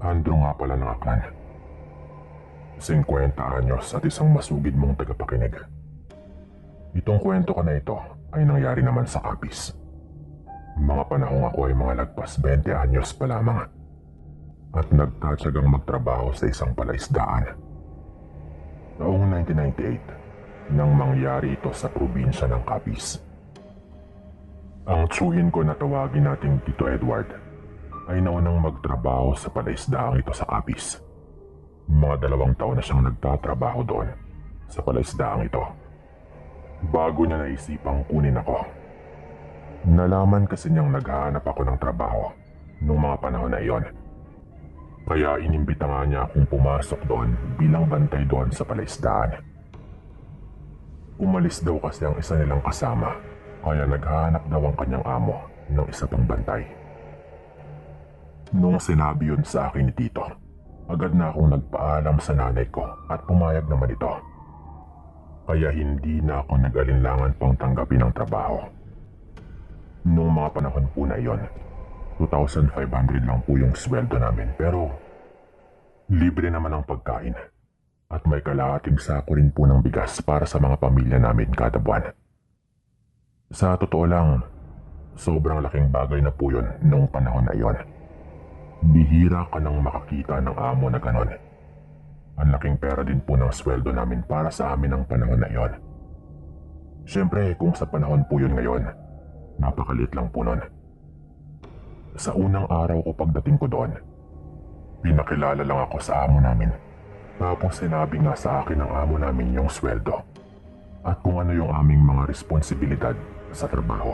Andrew nga pala ng Aklan. 50 anyos at isang masugid mong tagapakinig. Itong kwento ko na ito ay nangyari naman sa Capiz. Mga panahong ako ay mga lagpas 20 anyos pa lamang at nagtatsagang magtrabaho sa isang palaisdaan. Noong 1998 nang mangyari ito sa probinsya ng Capiz. Ang tsuhin ko na tawagin nating Tito Edward ay naunang magtrabaho sa palaisdaang ito sa Capiz. Mga 2 taon na siyang nagtatrabaho doon sa palaisdaang ito bago niya naisipang kunin ako. Nalaman kasi niyang naghahanap ako ng trabaho noong mga panahon na iyon. Kaya inimbita nga niya akong pumasok doon bilang bantay doon sa palaisdaan. Umalis daw kasi ang isa nilang kasama kaya naghahanap daw ang kanyang amo ng isa pang bantay. Nung sinabi yun sa akin ni Tito, agad na akong nagpaalam sa nanay ko at pumayag naman ito. Kaya hindi na ako nag-alinlangan pang tanggapin ang trabaho. Noong mga panahon po na iyon, 2,500 lang po yung sweldo namin pero libre naman ang pagkain at may kalahating sako rin po ng bigas para sa mga pamilya namin kada buwan. Sa totoo lang, sobrang laking bagay na po yun noong panahon na iyon. Bihira ka nang makakita ng amo na ganon. Ang laking pera din po ng sweldo namin para sa amin ang panahon na iyon. Siyempre kung sa panahon po yun ngayon, napakaliit lang po nun. Sa unang araw ko pagdating ko doon, pinakilala lang ako sa amo namin. Tapos sinabi nga sa akin ng amo namin yung sweldo at kung ano yung aming mga responsibilidad sa trabaho.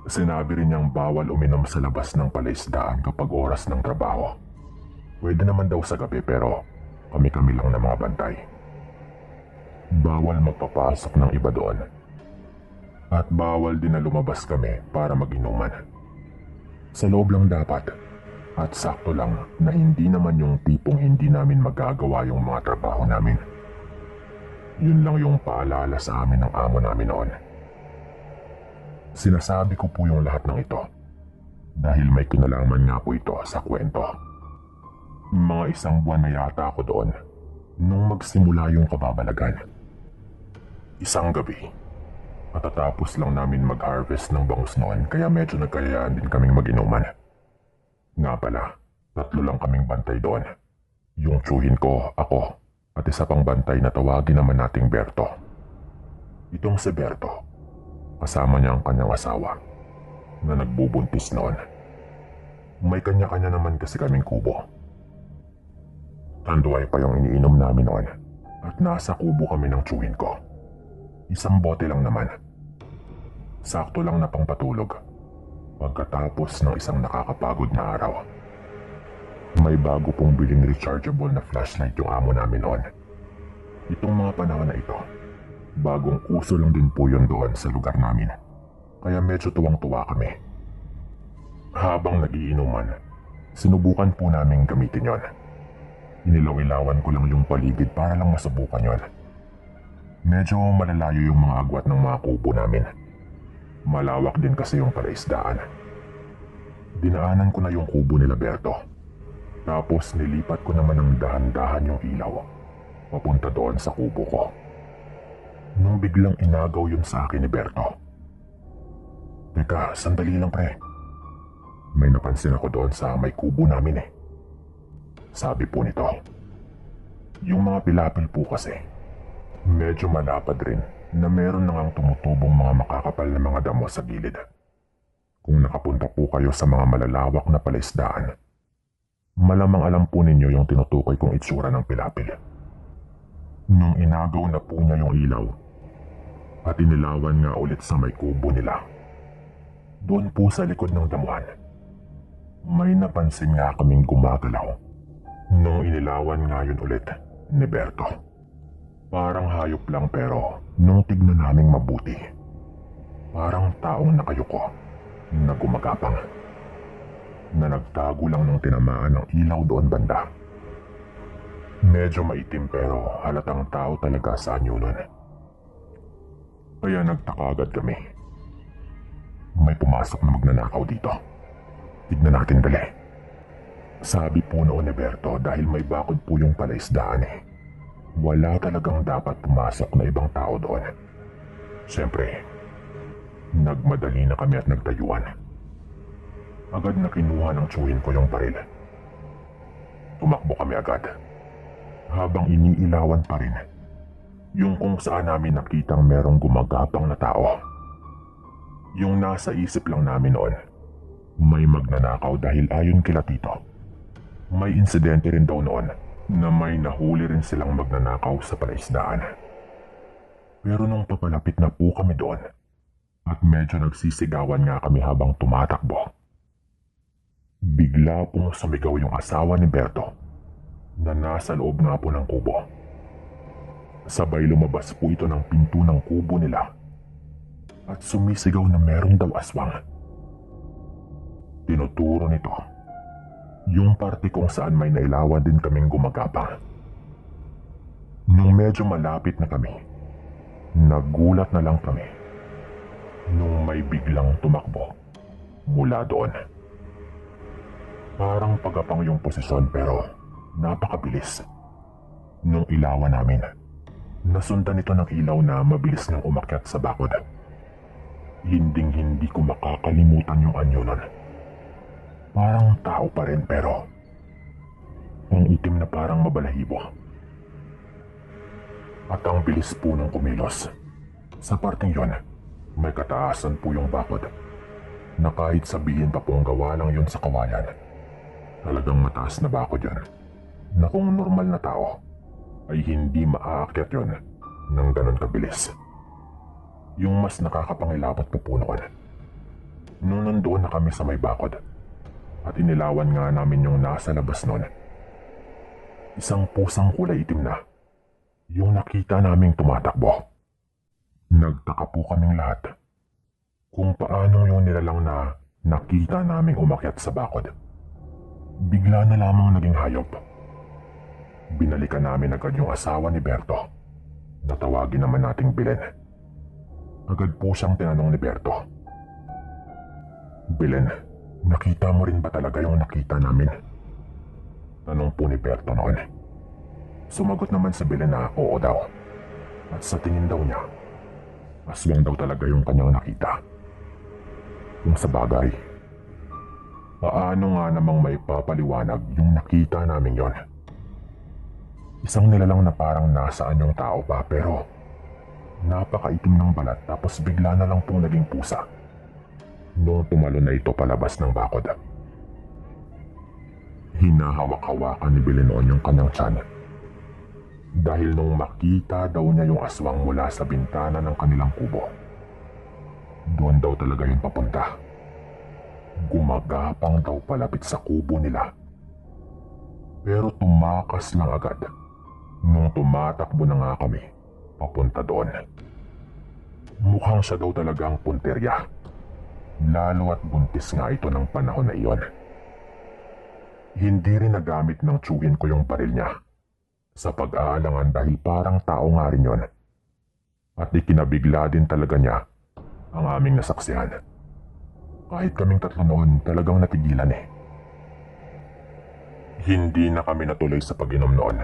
Sinabi rin niyang bawal uminom sa labas ng palaisdaan kapag oras ng trabaho. Pwede naman daw sa gabi pero kami-kami lang na mga bantay. Bawal magpapasok ng iba doon. At bawal din na lumabas kami para mag-inuman. Sa loob lang dapat. At sakto lang na hindi naman yung tipong hindi namin magagawa yung mga trabaho namin. Yun lang yung paalala sa amin ng amo namin noon. Sinasabi ko po yung lahat ng ito dahil may kinalaman nga po ito sa kwento. Mga 1 buwan na yata ako doon nung magsimula yung kababalagan. Isang gabi, matatapos lang namin mag-harvest ng bangus noon kaya medyo nagkayaan din kaming mag-inuman. Nga pala, 3 lang kaming bantay doon. Yung tsuhin ko, ako, at isa pang bantay na tawagin naman nating Berto. Itong si Berto, kasama niya ang kanyang asawa na nagbubuntis noon. May kanya-kanya naman kasi kaming kubo. Tanduay pa yung iniinom namin noon at nasa kubo kami ng tsuhin ko. 1 bote lang naman. Sakto lang na pangpatulog. Pagkatapos ng isang nakakapagod na araw. May bago pong biling rechargeable na flashlight yung amo namin noon. Itong mga panahon na ito, bagong uso lang din po yun doon sa lugar namin. Kaya medyo tuwang-tuwa kami. Habang nagiinuman, sinubukan po namin gamitin yon. Inilaw-ilawan ko lang yung paligid para lang masubukan yon. Medyo malalayo yung mga agwat ng mga kubo namin. Malawak din kasi yung palaisdaan. Dinaanan ko na yung kubo nila Berto. Tapos nilipat ko naman ng dahan-dahan yung ilaw papunta doon sa kubo ko. Nung biglang inagaw yun sa akin ni Berto. Teka, sandali lang pre. May napansin ako doon sa may kubo namin eh. Sabi po nito. Yung mga pilapil po kasi, medyo malapad rin na meron na ngang tumutubong mga makakapal na mga damo sa gilid. Kung nakapunta po kayo sa mga malalawak na palaisdaan, malamang alam po ninyo yung tinutukoy kong itsura ng pilapil. Nung inagaw na po niya yung ilaw at inilawan nga ulit sa may kubo nila, doon po sa likod ng damuhan, may napansin nga kaming gumagalaw. Nung inilawan nga yun ulit ni Berto. Parang hayop lang pero nung tignan naming mabuti, parang taong nakayuko na gumagapang. Na nagtago lang ng tinamaan ng ilaw doon banda. Medyo maitim pero halatang tao talaga sa anyo nun. Kaya nagtaka agad kami. May pumasok na magnanakaw dito. Tignan natin dali. Sabi po noon ni Berto dahil may bakod po yung palaisdaan eh. Wala talagang dapat pumasok na ibang tao doon. Siyempre, nagmadali na kami at nagtayuan. Agad na kinuha ng tsuhin ko yung baril. Tumakbo kami agad. Habang iniilawan pa rin yung kung saan namin nakitang merong gumagapang na tao. Yung nasa isip lang namin noon, may magnanakaw dahil ayon kila Tito, may insidente rin daw noon na may nahuli rin silang magnanakaw sa palaisdaan. Pero nung papalapit na po kami doon at medyo nagsisigawan nga kami habang tumatakbo, bigla pong sumigaw yung asawa ni Berto na nasa loob nga po ng kubo. Sabay lumabas po ito ng pinto ng kubo nila at sumisigaw na meron daw aswang. Tinuturo nito yung parte kung saan may nailawan din kaming gumagapang. Nung medyo malapit na kami, nagulat na lang kami nung may biglang tumakbo mula doon. Parang pagapang yung posisyon pero napakabilis. Nung ilawan namin, nasundan ito ng ilaw na mabilis nang umakyat sa bakod. Hinding-hindi ko makakalimutan yung anyo nun. Parang tao pa rin pero ang itim na parang mabalahibo. At ang bilis po ng kumilos. Sa parteng yon, may kataasan po yung bakod na kahit sabihin pa pong gawa lang yun sa kawayan, talagang mataas na bakod yun na kung normal na tao ay hindi maaakyat yun ng ganun kabilis. Yung mas nakakapangilabot po noon, nung nandoon na kami sa may bakod at inilawan nga namin yung nasa labas noon, isang pusang kulay itim na yung nakita naming tumatakbo. Nagtaka po kaming lahat kung paano yung nilalang na nakita naming umakyat sa bakod bigla na lamang naging hayop. Binalikan namin agad yung asawa ni Berto na tawagin naman nating Belen. Agad po siyang tinanong ni Berto, "Belen, nakita mo rin ba talaga yung nakita namin?" Tanong po ni Berto noon. Sumagot naman si Belen na oo daw. At sa tingin daw niya, aswang daw talaga yung kanyang nakita. Kung sa bagay, paano nga namang may papaliwanag yung nakita namin yon? Isang nilalang na parang nasaan yung tao pa pero napakaitim ng balat tapos bigla na lang pong naging pusa nung tumalo na ito palabas ng bakod. Hinahawak-hawakan ni Belen noon yung kanyang tiyan dahil nung makita daw niya yung aswang mula sa bintana ng kanilang kubo, doon daw talaga yung papunta. Gumagapang daw palapit sa kubo nila. Pero tumakas lang agad nung tumatakbo na nga kami papunta doon. Mukhang siya daw talagang punterya, lalo at buntis nga ito ng panahon na iyon. Hindi rin nagamit ng tsuhin ko yung baril niya sa pag-aalangan dahil parang tao nga rin yon. At ikinabigla din talaga niya ang aming nasaksihan. Kahit kaming tatlo noon talagang natigilan eh. Hindi na kami natuloy sa pag-inom noon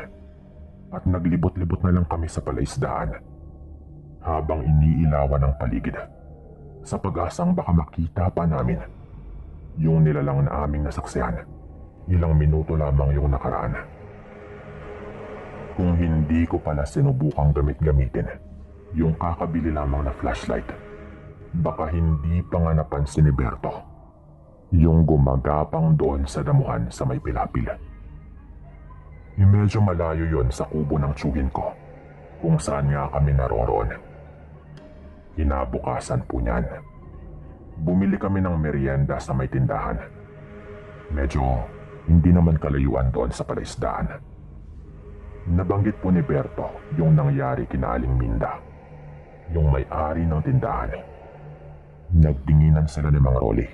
at naglibot-libot na lang kami sa palaisdaan habang iniilawan ang paligid sa pag-asang baka makita pa namin yung nilalang na aming nasaksihan. Ilang minuto lamang yung nakaraan. Kung hindi ko pala sinubukang gamitin yung kakabili lamang na flashlight, baka hindi pa nga napansin ni Berto yung gumagapang doon sa damuhan sa may pilapil. Medyo malayo yon sa kubo ng tsuhin ko kung saan nga kami naroroon. Kinabukasan po niyan, bumili kami ng merienda sa may tindahan. Medyo hindi naman kalayuan doon sa palaisdaan. Nabanggit po ni Berto yung nangyari kina Aling Minda, yung may-ari ng tindahan. Nagtinginan sila ni Mang Rolly,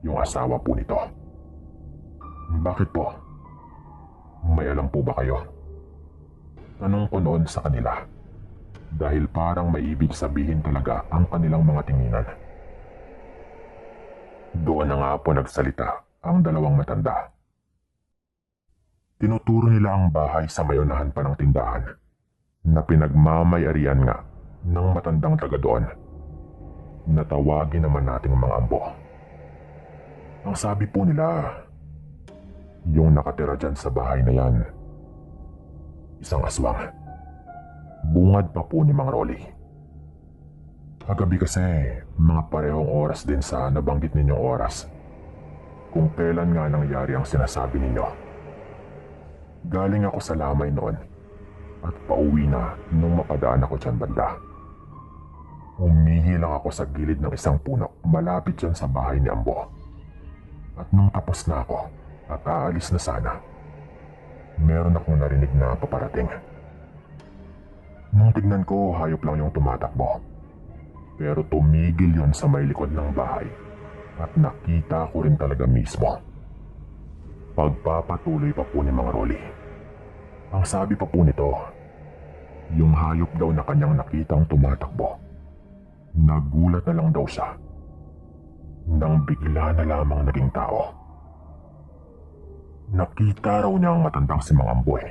yung asawa po nito. "Bakit po? May alam po ba kayo?" Tanong ko noon sa kanila dahil parang may ibig sabihin talaga ang kanilang mga tinginan. Doon na nga po nagsalita ang dalawang matanda. Tinuturo nila ang bahay sa mayunahan pa ng tindahan na pinagmamay-arian nga ng matandang taga doon. Natawagin naman nating mga ambo. Ang sabi po nila, yung nakatira dyan sa bahay na yan, isang aswang. Bungad pa po ni Mang Rolly. Kagabi kasi, mga parehong oras din sa nabanggit ninyong oras. Kung kailan nga nangyari ang sinasabi ninyo. Galing ako sa lamay noon at pauwi na nung mapadaan ako dyan banda. Umihi lang ako sa gilid ng isang puno malapit dyan sa bahay ni Ambo. At nung tapos na ako at aalis na sana, meron akong narinig na paparating. Nung tignan ko, hayop lang yung tumatakbo. Pero tumigil yon sa may likod ng bahay at nakita ko rin talaga mismo. Pagpapatuloy pa po ni Mang Rolly. Ang sabi pa po nito, yung hayop daw na kanyang nakitang tumatakbo, nagulat na lang daw siya nang bigla na lamang naging tao. Nakita raw niya ang matandang si Mang Amboy.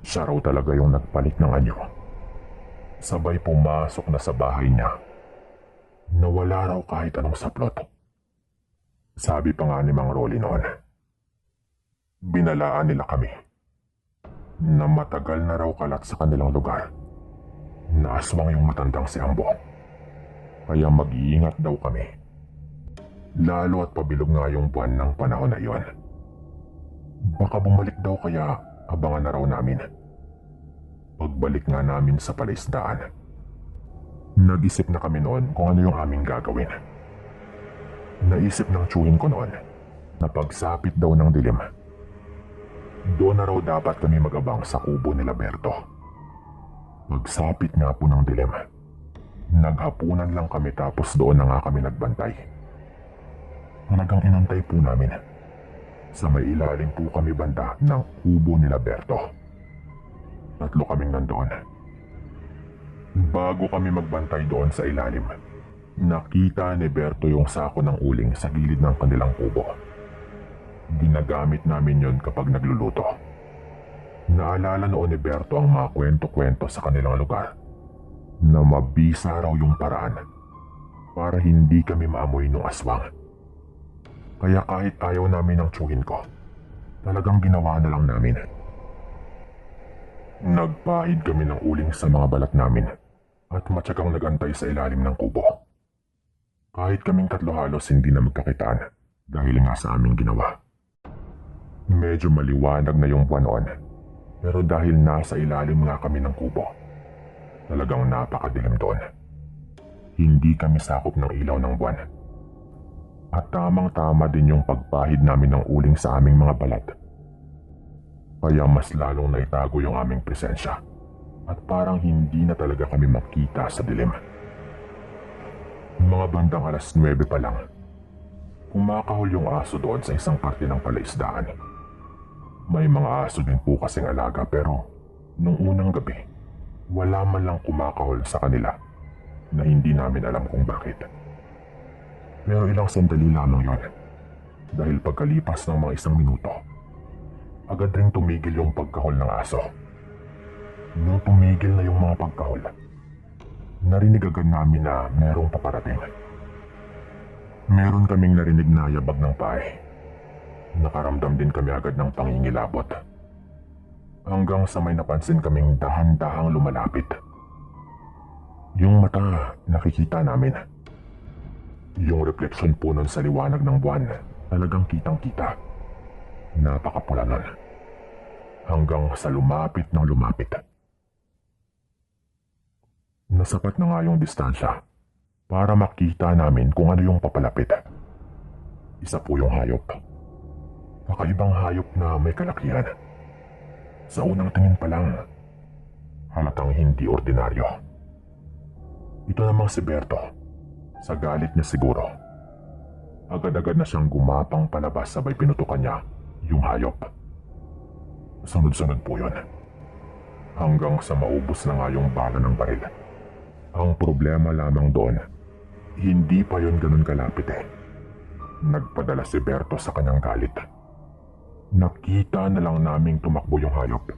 Siya raw talaga yung nagpalit ng anyo. Sabay pumasok na sa bahay niya. Nawala raw kahit anong saplot. Sabi pa nga ni Mang Rolly noon, binalaan nila kami na matagal na raw kalat sa kanilang lugar. Naaswang yung matandang si Ambo. Kaya mag-iingat daw kami. Lalo at pabilog nga yung buwan ng panahon na iyon. Baka bumalik daw kaya abangan na raw namin. Pagbalik nga namin sa palaisdaan, nag-isip na kami noon kung ano yung aming gagawin. Naisip ng tiyuhin ko noon na pagsapit daw ng dilim, doon na raw dapat kami mag-abang sa kubo nila Berto. Pagsapit nga po ng dilim, naghapunan lang kami tapos doon na nga kami nagbantay. Talagang inantay po namin. Sa may ilalim po kami banda ng kubo nila Berto. Tatlo kaming nandoon. Bago kami magbantay doon sa ilalim, nakita ni Berto yung sako ng uling sa gilid ng kanilang kubo. Ginagamit namin yon kapag nagluluto. Naalala noon ni Berto ang mga kwento-kwento sa kanilang lugar na mabisa raw yung paraan para hindi kami maamoy ng aswang. Kaya kahit ayaw namin ng tiyuhin ko, talagang ginawa na lang namin. Nagpahid kami ng uling sa mga balat namin at matyagang nagantay sa ilalim ng kubo. Kahit kaming tatlo halos hindi na magkakitaan dahil nga sa aming ginawa. Medyo maliwanag na yung buwan noon, pero dahil nasa ilalim nga kami ng kubo, talagang napakadilim doon. Hindi kami sakop ng ilaw ng buwan. At tamang-tama din yung pagpahid namin ng uling sa aming mga balat. Kaya mas lalong naitago yung aming presensya at parang hindi na talaga kami makita sa dilim. Mga bandang 9:00 pa lang, kumakahol yung aso doon sa isang parte ng palaisdaan. May mga aso din po kasing alaga pero nung unang gabi, wala man lang kumakahol sa kanila na hindi namin alam kung bakit. Pero ilang sandali lamang yon dahil pagkalipas ng mga 1 minuto, agad ring tumigil yung pagkahol ng aso. Nung tumigil na yung mga pagkahol, narinig agad namin na merong paparating. Meron kaming narinig na yabag ng pae. Nakaramdam din kami agad ng pangingilabot. Hanggang sa may napansin kaming dahan-dahang lumalapit. Yung mata nakikita namin. Yung refleksyon po nun sa liwanag ng buwan, talagang kitang-kita. Napakapula nun. Hanggang sa lumapit ng lumapit. Nasapat na nga yung distansya para makita namin kung ano yung papalapit. Isa po yung hayop. Kakaibang hayop na may kalakihan. Sa unang tingin pa lang, halatang hindi ordinaryo. Ito namang si Berto. Sa galit niya siguro, agad-agad na siyang gumapang palabas sabay pinutukan niya yung hayop. Sunod-sunod po yun. Hanggang sa maubos na nga yung bala ng baril. Ang problema lamang doon, hindi pa yun ganun kalapit eh. Nagpadala si Berto sa kanyang galit. Nakita na lang naming tumakbo yung hayop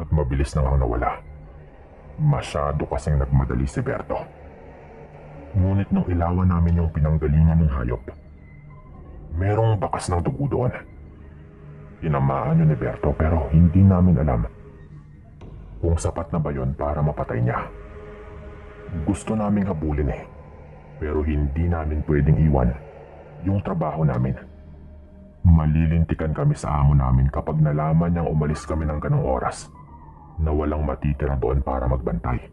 at mabilis na ngang nawala. Masyado kasing nagmadali si Berto. Ngunit nung ilawan namin yung pinanggalingan ng hayop, merong bakas ng dugo doon. Tinamaan yun ni Berto pero hindi namin alam kung sapat na ba yun para mapatay niya. Gusto naming habulin pero hindi namin pwedeng iwan yung trabaho namin. Malilintikan kami sa amo namin kapag nalaman niyang umalis kami ng ganong oras na walang matitira doon para magbantay.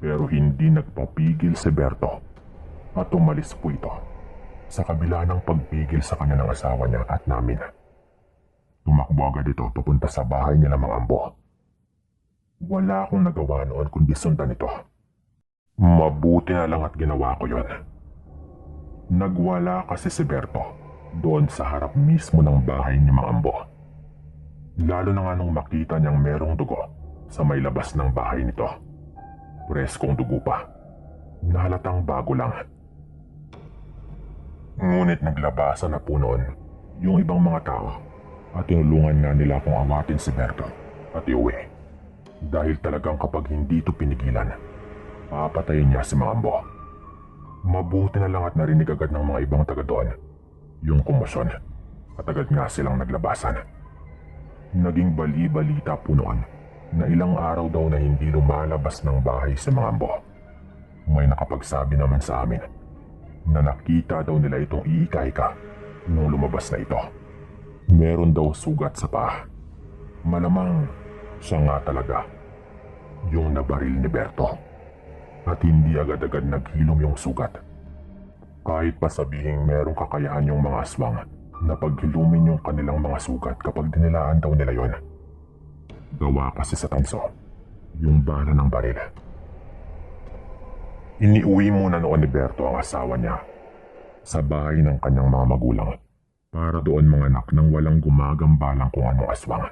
Pero hindi nagpapigil si Berto at umalis po ito sa kabila ng pagpigil sa kanya ng asawa niya at namin. Tumakbo agad ito papunta sa bahay nila mga ambo. Wala akong nagawa noon kundi sundan ito. Mabuti na lang at ginawa ko yon. Nagwala kasi si Berto doon sa harap mismo ng bahay ni Mang Ambo. Lalo na nga nung makita niyang merong dugo sa may labas ng bahay nito. Preskong dugo pa. Nahalatang bago lang. Ngunit naglabasan na po noon yung ibang mga tao at tinulungan nga nila akong awatin si Berto at iuwi. Dahil talagang kapag hindi ito pinigilan, papatayin niya si Mang Ambo. Mabuti na lang at narinig agad ng mga ibang taga doon yung komosyon at agad nga silang naglabasan. Naging bali-balita po noon na ilang araw daw na hindi lumalabas ng bahay si Mang Ambo. May nakapagsabi naman sa amin na nakita daw nila itong iika-ika nung lumabas na ito. Meron daw sugat sa paa. Malamang siya nga talaga yung nabaril ni Berto. At hindi agad-agad naghilom yung sugat. Kahit pa sabihing merong kakayahan yung mga aswang na paghilumin yung kanilang mga sugat kapag dinilaan daw nila yon. Gawa kasi sa tanso, yung bala ng baril. Iniuwi muna noon ni Berto ang asawa niya sa bahay ng kanyang mga magulang para doon manganak nang walang gumagambalang kung anong aswang.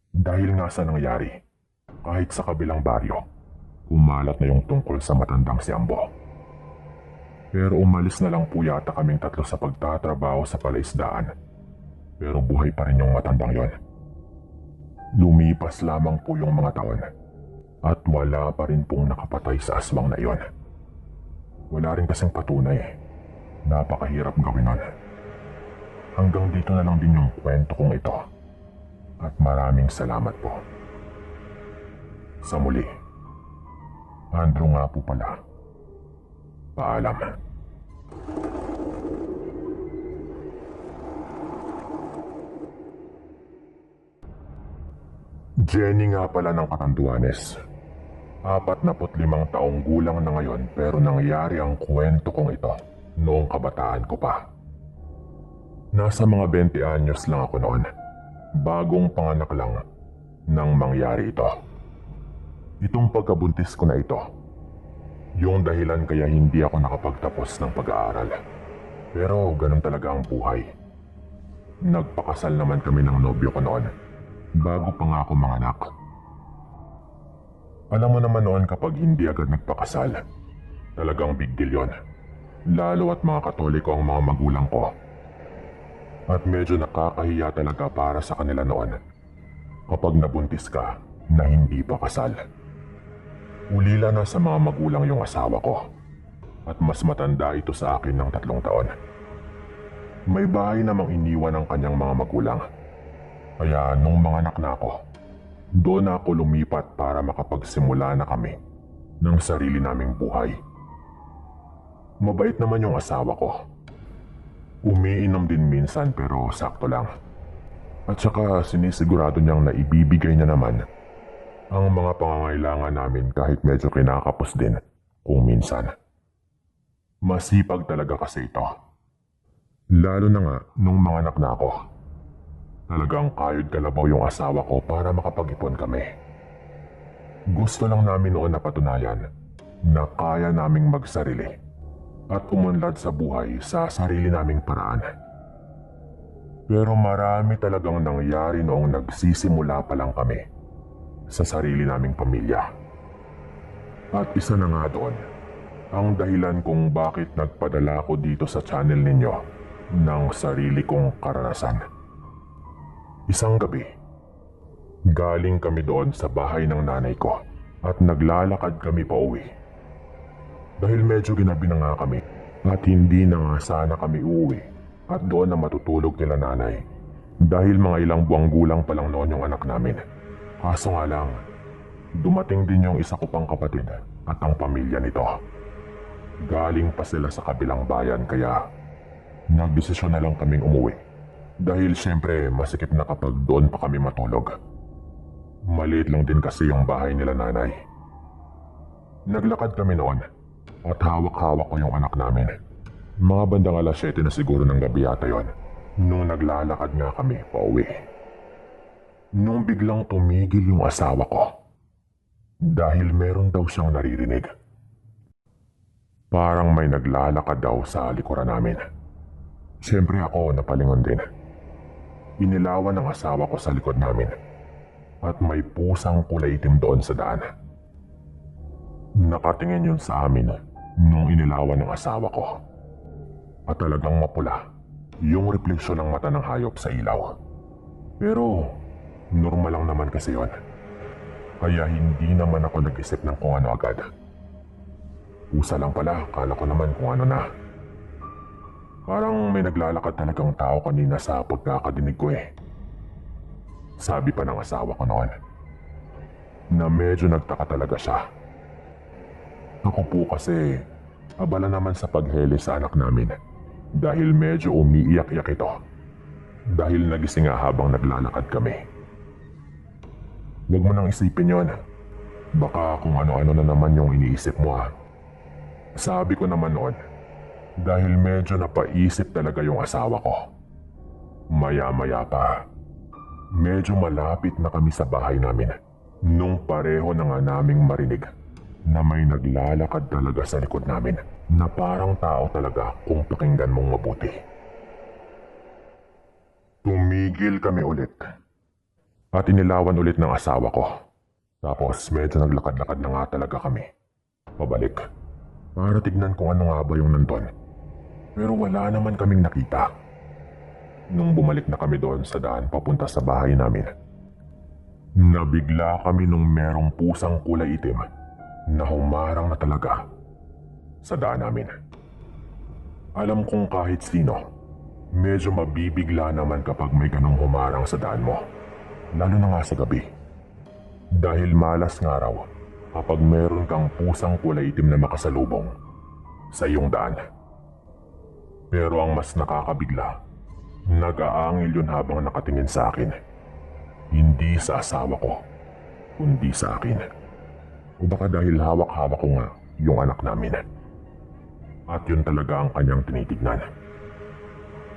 Dahil nga sa nangyari, kahit sa kabilang baryo, umalat na yung tungkol sa matandang si Ambo. Pero umalis na lang po yata kaming tatlo sa pagtatrabaho sa palaisdaan. Pero buhay pa rin yung matandang yon. Lumipas lamang po yung mga taon at wala pa rin pong nakapatay sa aswang na iyon. Wala rin kasing patunay. Napakahirap gawin nun. Hanggang dito na lang din yung kwento kong ito. At maraming salamat po. Sa muli. Andrew nga po pala. Paalam. Jenny nga pala ng Catanduanes. 45 taong gulang na ngayon pero nangyari ang kwento kong ito noong kabataan ko pa. Nasa mga 20 anyos lang ako noon. Bagong panganak lang nang mangyari ito. Itong pagkabuntis ko na ito, yung dahilan kaya hindi ako nakapagtapos ng pag-aaral. Pero ganun talaga ang buhay. Nagpakasal naman kami ng nobyo ko noon, bago pa nga ako manganak. Alam mo naman noon kapag hindi agad nagpakasal, talagang big deal yun. Lalo at mga Katoliko ang mga magulang ko. At medyo nakakahiya talaga para sa kanila noon kapag nabuntis ka na hindi pa kasal. Ulila na sa mga magulang yung asawa ko at mas matanda ito sa akin ng 3 taon. May bahay namang iniwan ng kanyang mga magulang. Kaya nung manganak na ako, doon ako lumipat para makapagsimula na kami ng sarili naming buhay. Mabait naman yung asawa ko. Umiinom din minsan pero sakto lang. At saka sinisigurado niyang naibibigay niya naman ang mga pangangailangan namin kahit medyo kinakapos din kung minsan. Masipag talaga kasi ito. Lalo na nga nung manganak na ako. Talagang kayod kalabaw yung asawa ko para makapag-ipon kami. Gusto lang namin noon na patunayan na kaya naming magsarili at umunlad sa buhay sa sarili naming paraan. Pero marami talagang nangyari noong nagsisimula pa lang kami sa sarili naming pamilya. At isa na nga doon ang dahilan kung bakit nagpadala ako dito sa channel ninyo ng sarili kong karanasan. Isang gabi, galing kami doon sa bahay ng nanay ko at naglalakad kami pa uwi. Dahil medyo ginabi na nga kami at hindi na nga sana kami uuwi at doon na matutulog nila nanay. Dahil mga ilang buwang gulang pa lang noon yung anak namin. Kaso nga lang, dumating din yung isa ko pang kapatid at ang pamilya nito. Galing pa sila sa kabilang bayan kaya nagdesisyon na lang kaming umuwi. Dahil siyempre masikip na kapag doon pa kami matulog. Maliit lang din kasi yung bahay nila nanay. Naglakad kami noon at hawak-hawak ko yung anak namin. Mga bandang 7:00 na siguro ng gabi yata yon nung naglalakad nga kami pauwi. Nung biglang tumigil yung asawa ko dahil meron daw siyang naririnig. Parang may naglalakad daw sa likuran namin. Siyempre ako napalingon din. Inilawan ng asawa ko sa likod namin at may pusang kulay itim doon sa daan. Nakatingin yun sa amin nung inilawan ng asawa ko. At talagang mapula yung refleksyon ng mata ng hayop sa ilaw. Pero normal lang naman kasi yun. Kaya hindi naman ako nag-isip ng kung ano agad. Pusa lang pala, kala ko naman kung ano na. Parang may naglalakad talagang tao kanina sa pagkakadinig ko eh. Sabi pa ng asawa ko noon na medyo nagtaka talaga siya. Ako po kasi abala naman sa paghele sa anak namin dahil medyo umiiyak-iyak ito dahil nagising nga habang naglalakad kami. Huwag mo nang isipin yon. Baka kung ano-ano na naman yung iniisip mo ah. Sabi ko naman noon dahil medyo napaisip talaga yung asawa ko. Maya-maya pa, medyo malapit na kami sa bahay namin nung pareho na nga naming marinig na may naglalakad talaga sa likod namin na parang tao talaga kung pakinggan mong mabuti. Tumigil kami ulit at inilawan ulit ng asawa ko. Tapos medyo naglakad-lakad na nga talaga kami pabalik para tignan kung ano nga ba yung nandun. Pero wala naman kaming nakita. Nung bumalik na kami doon sa daan papunta sa bahay namin, nabigla kami nung merong pusang kulay itim na humarang na talaga sa daan namin. Alam kong kahit sino, medyo mabibigla naman kapag may ganong humarang sa daan mo. Lalo na nga sa gabi. Dahil malas nga raw kapag meron kang pusang kulay itim na makasalubong sa iyong daan. Pero ang mas nakakabigla, nag-aangil yun habang nakatingin sa akin. Hindi sa asawa ko, kundi sa akin. O baka dahil hawak-hawak ko nga yung anak namin. At yun talaga ang kanyang tinitignan.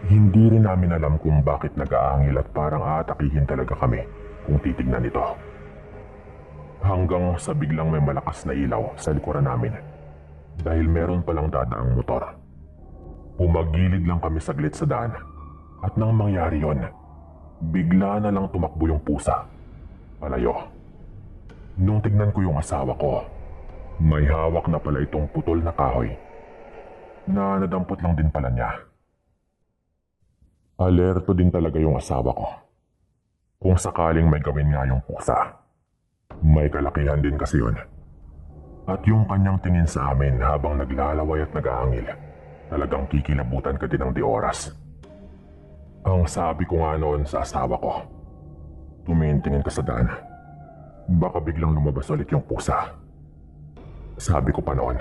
Hindi rin namin alam kung bakit nag-aangil at parang aatakihin talaga kami kung titignan ito. Hanggang sa biglang may malakas na ilaw sa likuran namin dahil meron palang dadaang motor. Pumagilid lang kami saglit sa daan at nang mangyari yon, bigla na lang tumakbo yung pusa palayo. Nung tignan ko yung asawa ko, may hawak na pala itong putol na kahoy na nadampot lang din pala niya. Alerto din talaga yung asawa ko kung sakaling may gawin nga yung pusa. May kalakihan din kasi yun. At yung kanyang tingin sa amin habang naglalaway at nag-aangil, talagang kikilabutan ka din ng di oras. Ang sabi ko nga noon sa asawa ko, tumingin-tingin ka sa daan. Baka biglang lumabas ulit yung pusa. Sabi ko pa noon,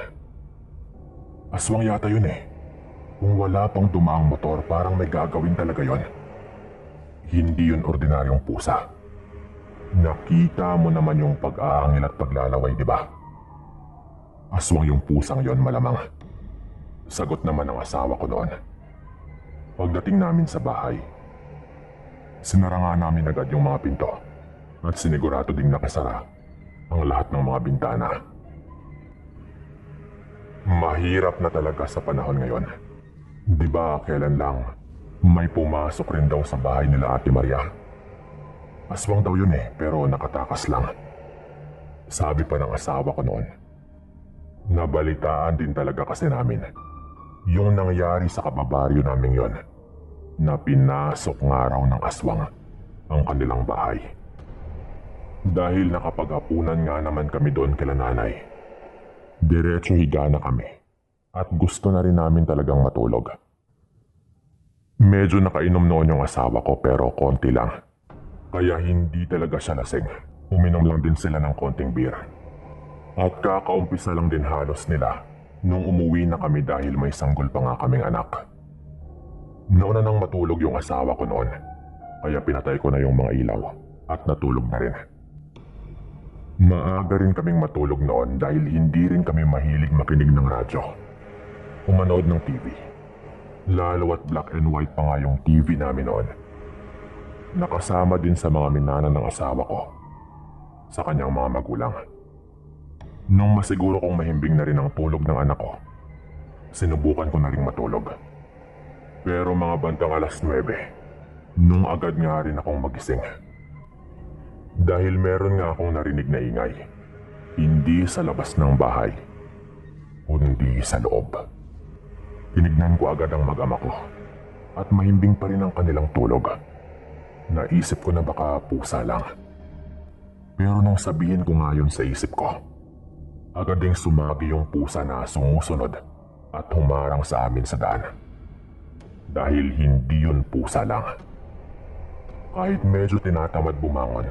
aswang yata yun eh. Kung wala pang dumaang motor, parang may gagawin talaga yon. Hindi yun ordinaryong pusa. Nakita mo naman yung pag-aangil at paglalaway, di ba? Aswang yung pusang yon malamang. Sagot naman ng asawa ko noon. Pagdating namin sa bahay, sinara nga namin agad yung mga pinto at sinigurado ding nakasara ang lahat ng mga bintana. Mahirap na talaga sa panahon ngayon. Di ba kailan lang may pumasok rin daw sa bahay nila Ate Maria. Aswang daw yun eh, pero nakatakas lang. Sabi pa ng asawa ko noon. Nabalitaan din talaga kasi namin yung nangyari sa kababaryo namin yon, na pinasok nga raw ng aswang ang kanilang bahay. Dahil nakapaghapunan nga naman kami doon kila nanay, diretso higa na kami at gusto na rin namin talagang matulog. Medyo nakainom noon yung asawa ko pero konti lang. Kaya hindi talaga siya lasing. Uminom lang din sila ng konting beer. At kakaumpisa lang din halos nila nung umuwi na kami dahil may sanggol pa nga kaming anak. Nauna nang matulog yung asawa ko noon, kaya pinatay ko na yung mga ilaw at natulog na rin. Maaga rin kaming matulog noon dahil hindi rin kami mahilig makinig ng radyo o manood ng TV. Lalo at black and white pa nga yung TV namin noon. Nakasama din sa mga minana ng asawa ko sa kanyang mga magulang. Nung masiguro kong mahimbing na rin ang tulog ng anak ko, sinubukan ko na rin matulog. Pero mga bandang 9:00, nung agad nga rin akong magising. Dahil meron nga akong narinig na ingay, hindi sa labas ng bahay, kundi sa loob. Tinignan ko agad ang mag-ama ko at mahimbing pa rin ang kanilang tulog. Naisip ko na baka pusa lang. Pero nang sabihin ko nga yun sa isip ko, agad ding sumagi yung pusa na sumusunod at humarang sa amin sa daan. Dahil hindi yun pusa lang. Kahit medyo tinatamad bumangon,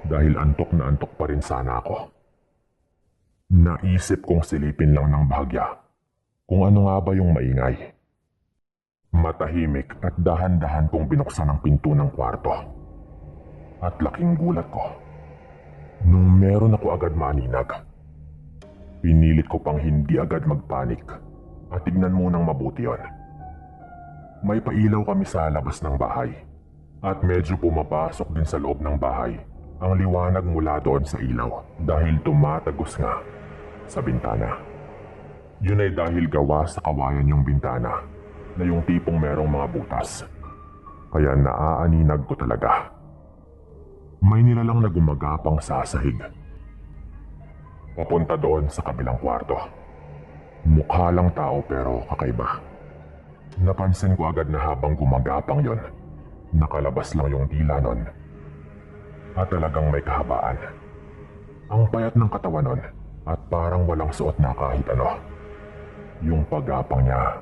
dahil antok na antok pa rin sana ako. Naisip kong silipin lang ng bahagya kung ano nga ba yung maingay. Matahimik at dahan-dahan kong binuksan ang pinto ng kwarto. At laking gulat ko nung meron ako agad maninag. Pinilit ko pang hindi agad magpanik at tignan munang mabuti yon. May pailaw kami sa labas ng bahay at medyo pumapasok din sa loob ng bahay ang liwanag mula doon sa ilaw dahil tumatagos nga sa bintana. Yun ay dahil gawa sa kawayan yung bintana na yung tipong merong mga butas. Kaya naaaninag ko talaga. May nilalang na gumagapang sa sahig. Papunta doon sa kabilang kwarto. Mukha lang tao pero kakaiba. Napansin ko agad na habang gumagapang yon, nakalabas lang yung dila nun. At talagang may kahabaan. Ang payat ng katawan nun at parang walang suot na kahit ano. Yung paggapang niya,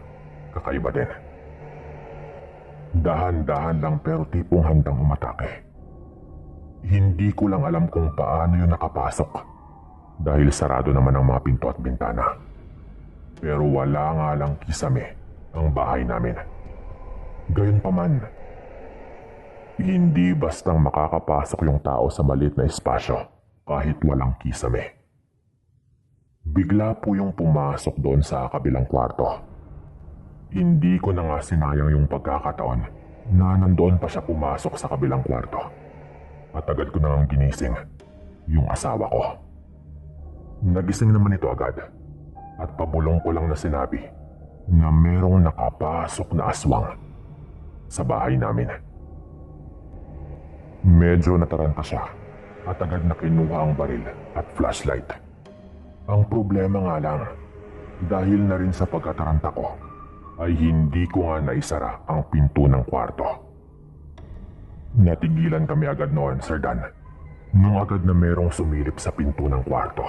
kakaiba din. Dahan-dahan lang pero tipong handang umatake. Hindi ko lang alam kung paano yun nakapasok dahil sarado naman ang mga pinto at bintana. Pero wala nga lang kisame ang bahay namin. Gayunpaman, hindi bastang makakapasok yung tao sa maliit na espasyo kahit walang kisame. Bigla po yung pumasok doon sa kabilang kwarto. Hindi ko na nga sinayang yung pagkakataon na nandoon pa siya pumasok sa kabilang kwarto. At agad ko na ngang ginising yung asawa ko. Nagising naman ito agad at pabulong ko lang na sinabi na merong nakapasok na aswang sa bahay namin. Medyo nataranta siya at agad na kinuha ang baril at flashlight. Ang problema nga lang, dahil na rin sa pagkataranta ko, ay hindi ko nga naisara ang pinto ng kwarto. Natigilan kami agad noon, Sir Dan, nung agad na merong sumilip sa pinto ng kwarto.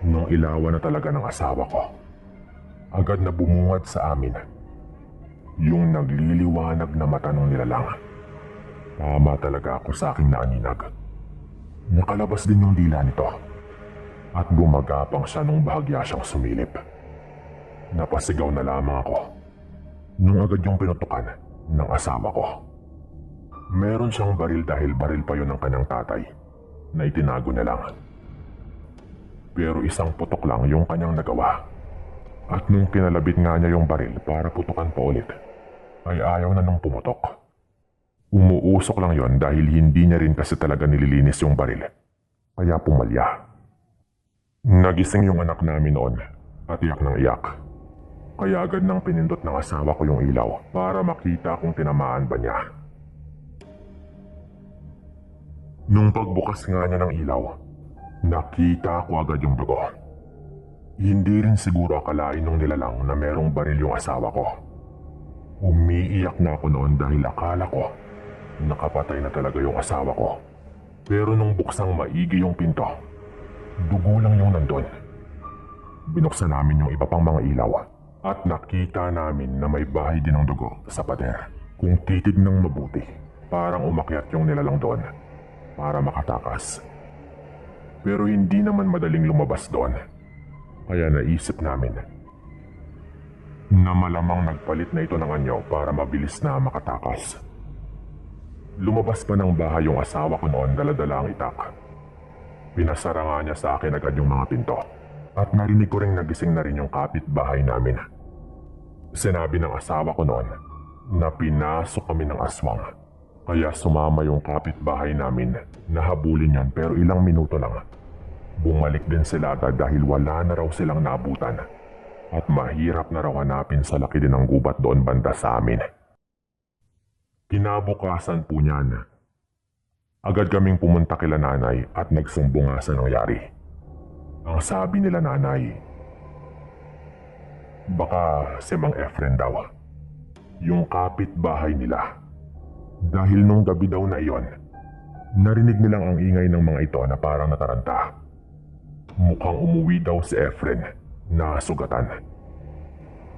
Nung ilawan na talaga ng asawa ko, agad na bumungad sa amin yung nagliliwanag na mata ng nilalang. Tama talaga ako sa aking naaninag. Nakalabas din yung dila nito at gumagapang siya nung bahagya siyang sumilip. Napasigaw na lamang ako nung agad yung pinutukan ng asawa ko. Meron siyang baril dahil baril pa yun ng kanyang tatay na itinago na lang. Pero isang putok lang yung kanyang nagawa. At nung kinalabit nga niya yung baril para putukan pa ulit, ay ayaw na nung pumutok. Umuusok lang yon dahil hindi niya rin kasi talaga nililinis yung baril. Kaya pumalya. Nagising yung anak namin noon at iyak ng iyak. Kaya agad nang pinindot ng asawa ko yung ilaw para makita kung tinamaan ba niya. Nung pagbukas nga niya ng ilaw, nakita ko agad yung dugo. Hindi rin siguro akalain nung nilalang na merong baril yung asawa ko. Umiiyak na ako noon dahil akala ko nakapatay na talaga yung asawa ko. Pero nung buksang maigi yung pinto, dugo lang yung nandun. Binuksan namin yung iba pang mga ilaw at nakita namin na may bahay din ng dugo sa pader. Kung titignan mabuti, parang umakyat yung nilalang doon para makatakas. Pero hindi naman madaling lumabas doon. Kaya naisip namin na malamang nagpalit na ito ng anyo para mabilis na makatakas. Lumabas pa ng bahay yung asawa ko noon, dala-dala ang itak. Pinasara nga niya sa akin agad yung mga pinto at narinig ko ring nagising na rin yung kapitbahay namin. Sinabi ng asawa ko noon na pinasok kami ng aswang. Kaya sumama yung kapitbahay namin na habulin yan, pero ilang minuto lang. Bumalik din sila agad dahil wala na raw silang naabutan. At mahirap na raw hanapin sa laki din ng gubat doon banda sa amin. Kinabukasan po niyan, agad kaming pumunta kila nanay at nagsumbong nga sa nangyari. Ang sabi nila nanay, baka si Mang Efren daw, yung kapitbahay nila. Dahil nung gabi daw na iyon, narinig nilang ang ingay ng mga ito na parang nataranta. Mukhang umuwi daw si Efren na sugatan.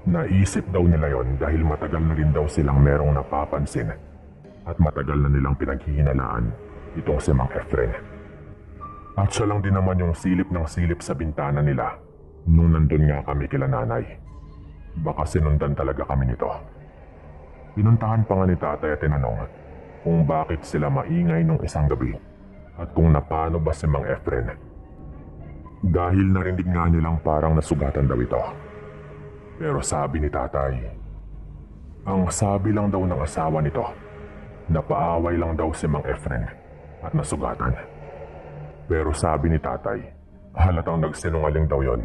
Naisip daw nila yon dahil matagal na rin daw silang merong napapansin at matagal na nilang pinaghihinalaan itong si Mang Efren. At siya lang din naman yung silip ng silip sa bintana nila nung nandun nga kami kila nanay. Baka sinundan talaga kami nito. Pinuntahan pa nga ni tatay at tinanong kung bakit sila maingay nung isang gabi at kung napano ba si Mang Efren. Dahil narinig nga nilang parang nasugatan daw ito. Pero sabi ni tatay, ang sabi lang daw ng asawa nito, napaaway lang daw si Mang Efren at nasugatan. Pero sabi ni tatay, halatang nagsinungaling daw yon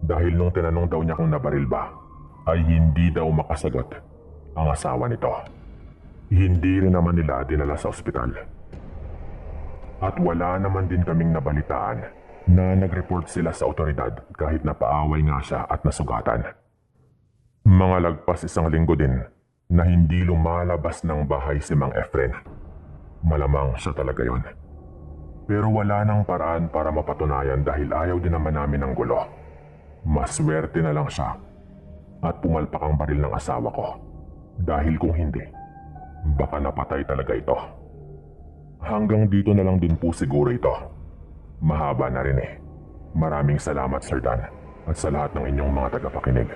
dahil nung tinanong daw niya kung nabaril ba, ay hindi daw makasagot ang asawa nito. Hindi rin naman nila dinala sa ospital. At wala naman din kaming nabalitaan na nag-report sila sa otoridad kahit napaaway nga siya at nasugatan. Mga lagpas isang linggo din na hindi lumalabas ng bahay si Mang Efren. Malamang siya talaga yon. Pero wala nang paraan para mapatunayan dahil ayaw din naman namin ng gulo. Maswerte na lang siya at pumalpak ang baril ng asawa ko. Dahil kung hindi, baka napatay talaga ito. Hanggang dito na lang din po siguro ito. Mahaba na rin eh. Maraming salamat Sir Dan at sa lahat ng inyong mga tagapakinig.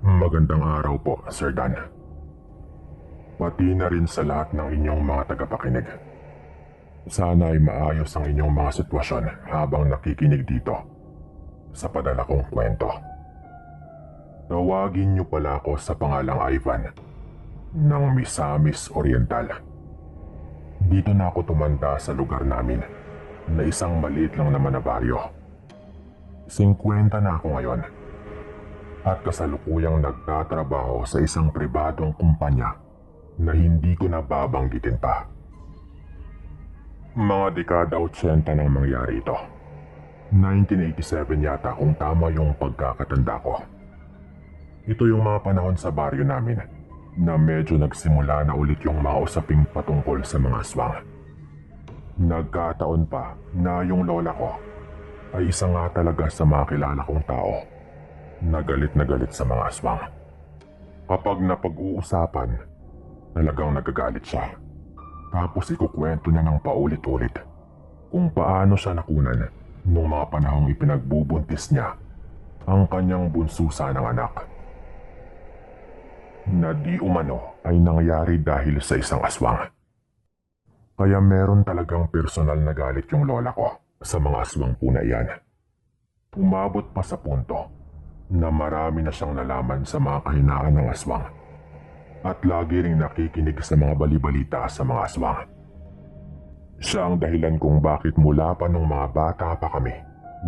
Magandang araw po, Sir Dan. Pati na rin sa lahat ng inyong mga tagapakinig. Sana ay maayos ang inyong mga sitwasyon habang nakikinig dito sa padala kong kwento. Tawagin niyo pala ako sa pangalang Ivan ng Misamis Oriental. Dito na ako tumanda sa lugar namin na isang maliit lang naman na baryo. 50 na ako ngayon at kasalukuyang nagtatrabaho sa isang pribadong kumpanya na hindi ko na babanggitin pa. Mga dekada 80 nang mangyari ito. 1987 yata kung tama yung pagkakatanda ko. Ito yung mga panahon sa baryo namin na medyo nagsimula na ulit yung mga usaping patungkol sa mga aswang. Nagkataon pa na yung lola ko ay isa nga talaga sa mga kilala kong tao na galit sa mga aswang. Kapag napag-uusapan, talagang nagagalit siya. Tapos ikukwento niya ng paulit-ulit kung paano siya nakunan nung mga panahong ipinagbubuntis niya ang kanyang bunso sanang anak. Na di umano ay nangyari dahil sa isang aswang. Kaya meron talagang personal na galit yung lola ko sa mga aswang po na iyan. Umabot pa sa punto na marami na siyang nalaman sa mga kahinaan ng aswang. At lagi ring nakikinig sa mga balibalita sa mga aswang. Siya ang dahilan kung bakit mula pa nung mga bata pa kami,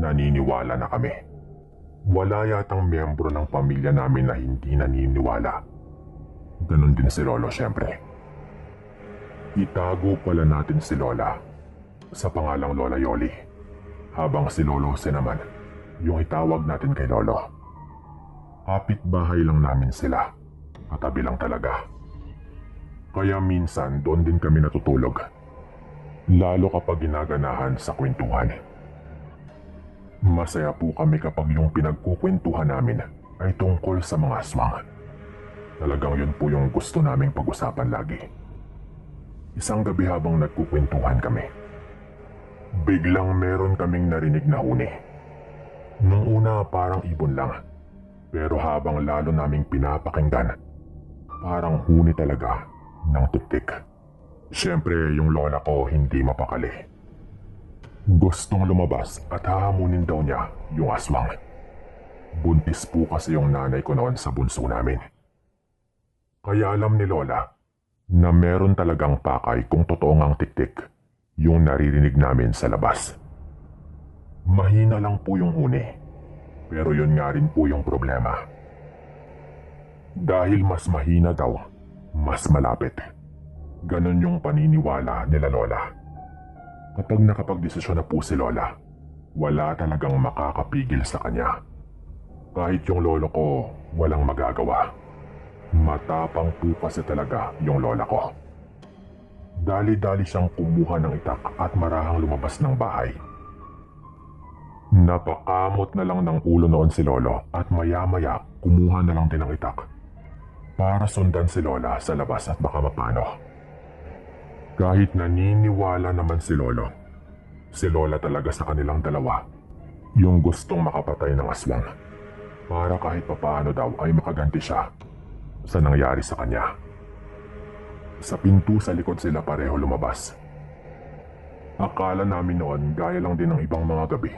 naniniwala na kami. Wala yatang miyembro ng pamilya namin na hindi naniniwala. Ganon din si Lolo siyempre. Itago pala natin si Lola sa pangalang Lola Yoli, habang si Lolo Jose naman yung itawag natin kay Lolo. Kapitbahay lang namin sila. Katabi lang talaga. Kaya minsan doon din kami natutulog. Lalo kapag ginaganahan sa kwentuhan. Masaya po kami kapag yung pinagkukwentuhan namin ay tungkol sa mga aswang. Talagang yun po yung gusto naming pag-usapan lagi. Isang gabi habang nagkukwentuhan kami, biglang meron kaming narinig na huni. Nung una parang ibon lang, pero habang lalo naming pinapakinggan, parang huni talaga ng tiktik. Siyempre yung lola ko hindi mapakali. Gustong lumabas at hahamunin daw niya yung aswang. Buntis po kasi yung nanay ko noon sa bunso namin. Kaya alam ni lola na meron talagang pakay kung totoo ngang tiktik yung naririnig namin sa labas. Mahina lang po yung huni, pero yun nga rin po yung problema. Dahil mas mahina daw, mas malapit. Ganon yung paniniwala nila lola. Kapag nakapagdesisyon na po si lola, wala talagang makakapigil sa kanya. Kahit yung lolo ko, walang magagawa. Matapang po kasi talaga yung lola ko. Dali-dali siyang kumuha ng itak at marahang lumabas ng bahay. Napakamot na lang ng ulo noon si lolo at maya-maya kumuha na lang din ng itak para sundan si lola sa labas at baka mapano. Kahit naniniwala naman si lolo, si lola talaga sa kanilang dalawa yung gustong makapatay ng aswang para kahit papaano daw ay makaganti siya sa nangyari sa kanya. Sa pinto sa likod sila pareho lumabas. Akala namin noon gaya lang din ng ibang mga gabi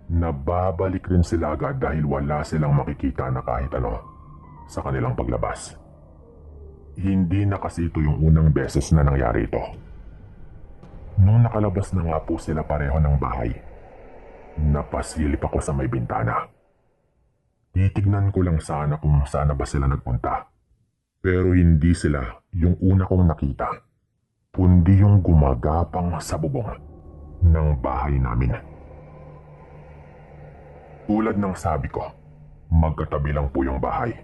na babalik rin sila agad dahil wala silang makikita na kahit ano sa kanilang paglabas. Hindi na kasi ito yung unang beses na nangyari ito. Nung nakalabas na nga po sila pareho ng bahay, napasilip ako sa may bintana. Titignan ko lang sana kung saan ba sila nagpunta. Pero hindi sila yung una kong nakita, kundi yung gumagapang sa bubong ng bahay namin. Tulad ng sabi ko, magkatabi lang po yung bahay.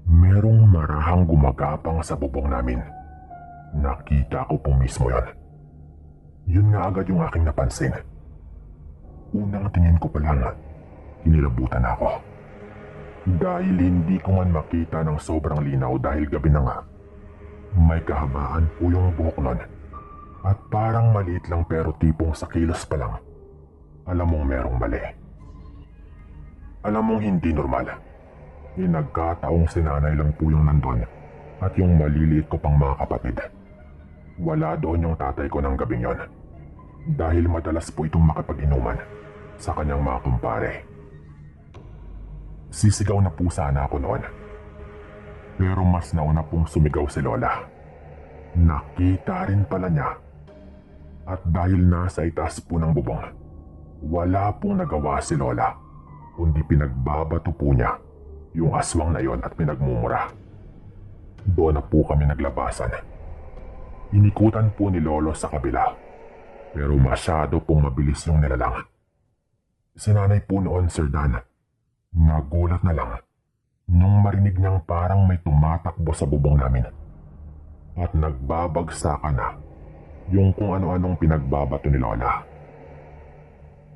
Merong marahang gumagapang sa bubong namin. Nakita ko po mismo yon. Yun nga agad yung aking napansin. Unang tingin ko pa lang, kinilabutan ako. Dahil hindi ko man makita ng sobrang linaw dahil gabi na nga. May kahabaan po yung buhok nun. At parang maliit lang pero tipong sa kilos pa lang. Alam mong merong mali. Alam mong hindi normal. Nagkataong si nanay lang po yung nandun at yung maliliit ko pang mga kapatid. Wala doon yung tatay ko ng gabing yon. Dahil madalas po itong makipag-inuman sa kanyang mga kumpare. Sisigaw na po sana ako noon. Pero mas nauna pong sumigaw si lola. Nakita rin pala niya. At dahil nasa itaas po ng bubong, wala pong nagawa si lola, kundi pinagbabato po niya yung aswang na yon at pinagmumura. Doon na po kami naglabasan. Inikutan po ni lolo sa kabila, pero masyado pong mabilis yung nilalang. Si nanay po noon, Sir Dan, nagulat na lang nung marinig niyang parang may tumatakbo sa bubong namin at nagbabagsakan na yung kung ano-anong pinagbabato ni lola.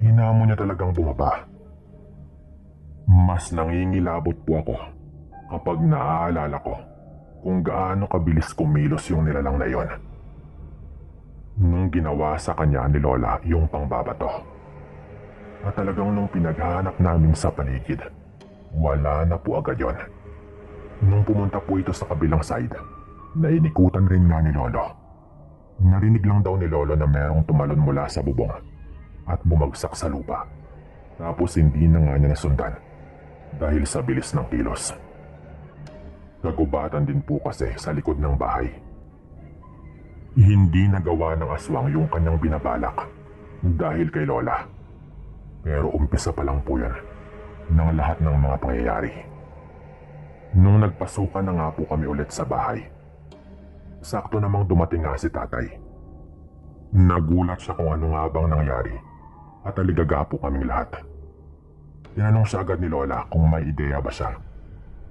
Hinamon niya talagang bumaba. Mas nangingilabot po ako kapag naaalala ko kung gaano kabilis kumilos yung nilalang na yon nung ginawa sa kanya ni lola yung pangbabato. At talagang nung pinaghahanap namin sa paligid, wala na po agad yon. Nung pumunta po ito sa kabilang side, nainikutan rin nga ni lolo. Narinig lang daw ni lolo na merong tumalon mula sa bubong at bumagsak sa lupa. Tapos hindi na nga niya nasundan dahil sa bilis ng kilos. Kagubatan din po kasi sa likod ng bahay. Hindi nagawa ng aswang yung kanyang binabalak dahil kay lola. Pero umpisa pa lang po yan ng lahat ng mga pangyayari. Nung nagpasukan na nga po kami ulit sa bahay, sakto namang dumating nga si tatay. Nagulat siya kung ano nga bang nangyari at aligaga po kaming lahat. Tinanong siya agad ni lola kung may ideya ba siya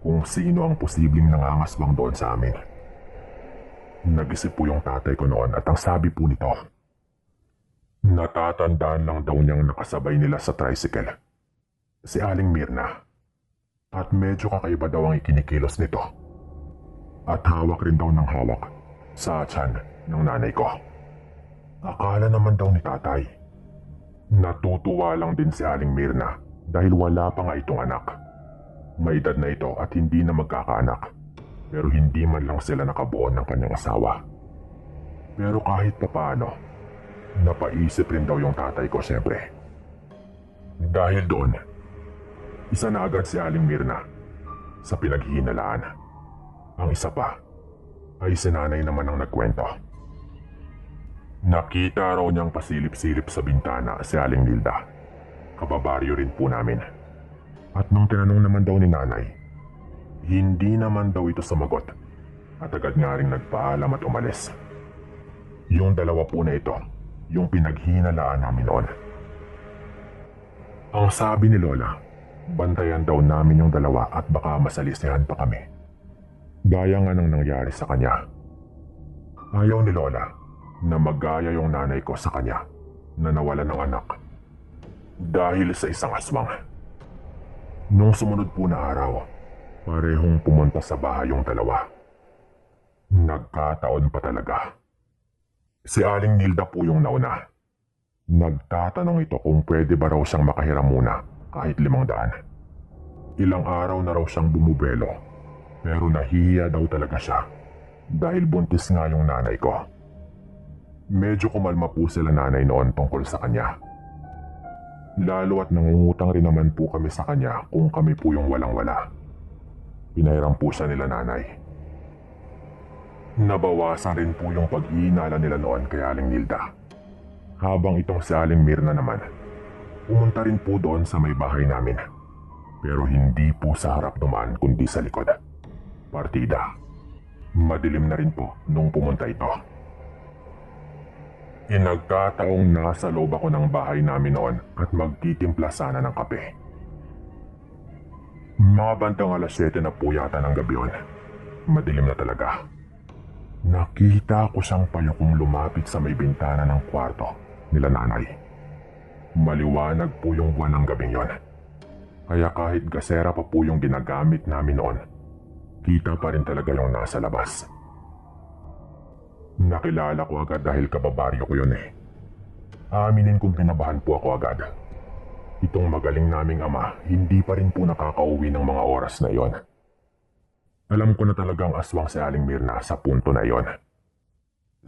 kung sino ang posibleng nangangaswang doon sa amin. Nag-isip po yung tatay ko noon at ang sabi po nito, natatandaan lang daw niyang nakasabay nila sa tricycle si Aling Mirna at medyo kakaiba daw ang ikinikilos nito at hawak rin daw ng hawak sa tiyan ng nanay ko. Akala naman daw ni tatay, natutuwa lang din si Aling Mirna dahil wala pa nga itong anak. May edad na ito at hindi na magkakaanak, pero hindi man lang sila nakabuo ng kanyang asawa. Pero kahit papaano, napaisip rin daw yung tatay ko siyempre. Dahil doon, isa na agad si Aling Mirna sa pinaghihinalaan. Ang isa pa ay si nanay naman ang nagkwento. Nakita raw niyang pasilip-silip sa bintana si Aling Nilda. Kababaryo rin po namin. At nung tinanong naman daw ni nanay, hindi naman daw ito sumagot at agad nga rin nagpaalam at umalis. Yung dalawa po na ito, yung pinaghihinalaan namin noon. Ang sabi ni Lola, bantayan daw namin yung dalawa at baka masalisihan pa kami. Gaya nga nang nangyari sa kanya. Ayaw ni Lola na magaya yung nanay ko sa kanya na nawala ng anak dahil sa isang aswang. Nung sumunod po na araw, parehong pumunta sa bahay yung dalawa. Nagkataon pa talaga. Si Aling Nilda po yung nauna. Nagtatanong ito kung pwede ba raw siyang makahiram muna kahit 500. Ilang araw na raw siyang bumubelo, pero nahihiya daw talaga siya dahil buntis nga yung nanay ko. Medyo kumalma po sila nanay noon tungkol sa kanya. Lalo at nangungutang rin naman po kami sa kanya kung kami po yung walang-wala. Pinahiram po siya nila nanay. Nabawasan rin po yung pag-iinala nila noon kay Aling Nilda. Habang itong si Aling Mirna naman, pumunta rin po doon sa may bahay namin. Pero hindi po sa harap dumaan kundi sa likod. Partida. Madilim na rin po nung pumunta ito. Nagkataong nasa loob ako ng bahay namin noon at magtitimpla sana ng kape. Mga bandang 7:00 na po yata ng gabi yun. Madilim na talaga. Nakita ko siyang payokong lumapit sa may bintana ng kwarto nila nanay. Maliwanag po yung buwan ng gabing yon. Kaya kahit gasera pa po yung ginagamit namin noon, kita pa rin talaga yung nasa labas. Nakilala ko agad dahil kababaryo ko yun eh. Aaminin kong kinabahan po ako agad. Itong magaling naming ama, hindi pa rin po nakakauwi ng mga oras na iyon. Alam ko na talagang aswang si Aling Mirna sa punto na iyon.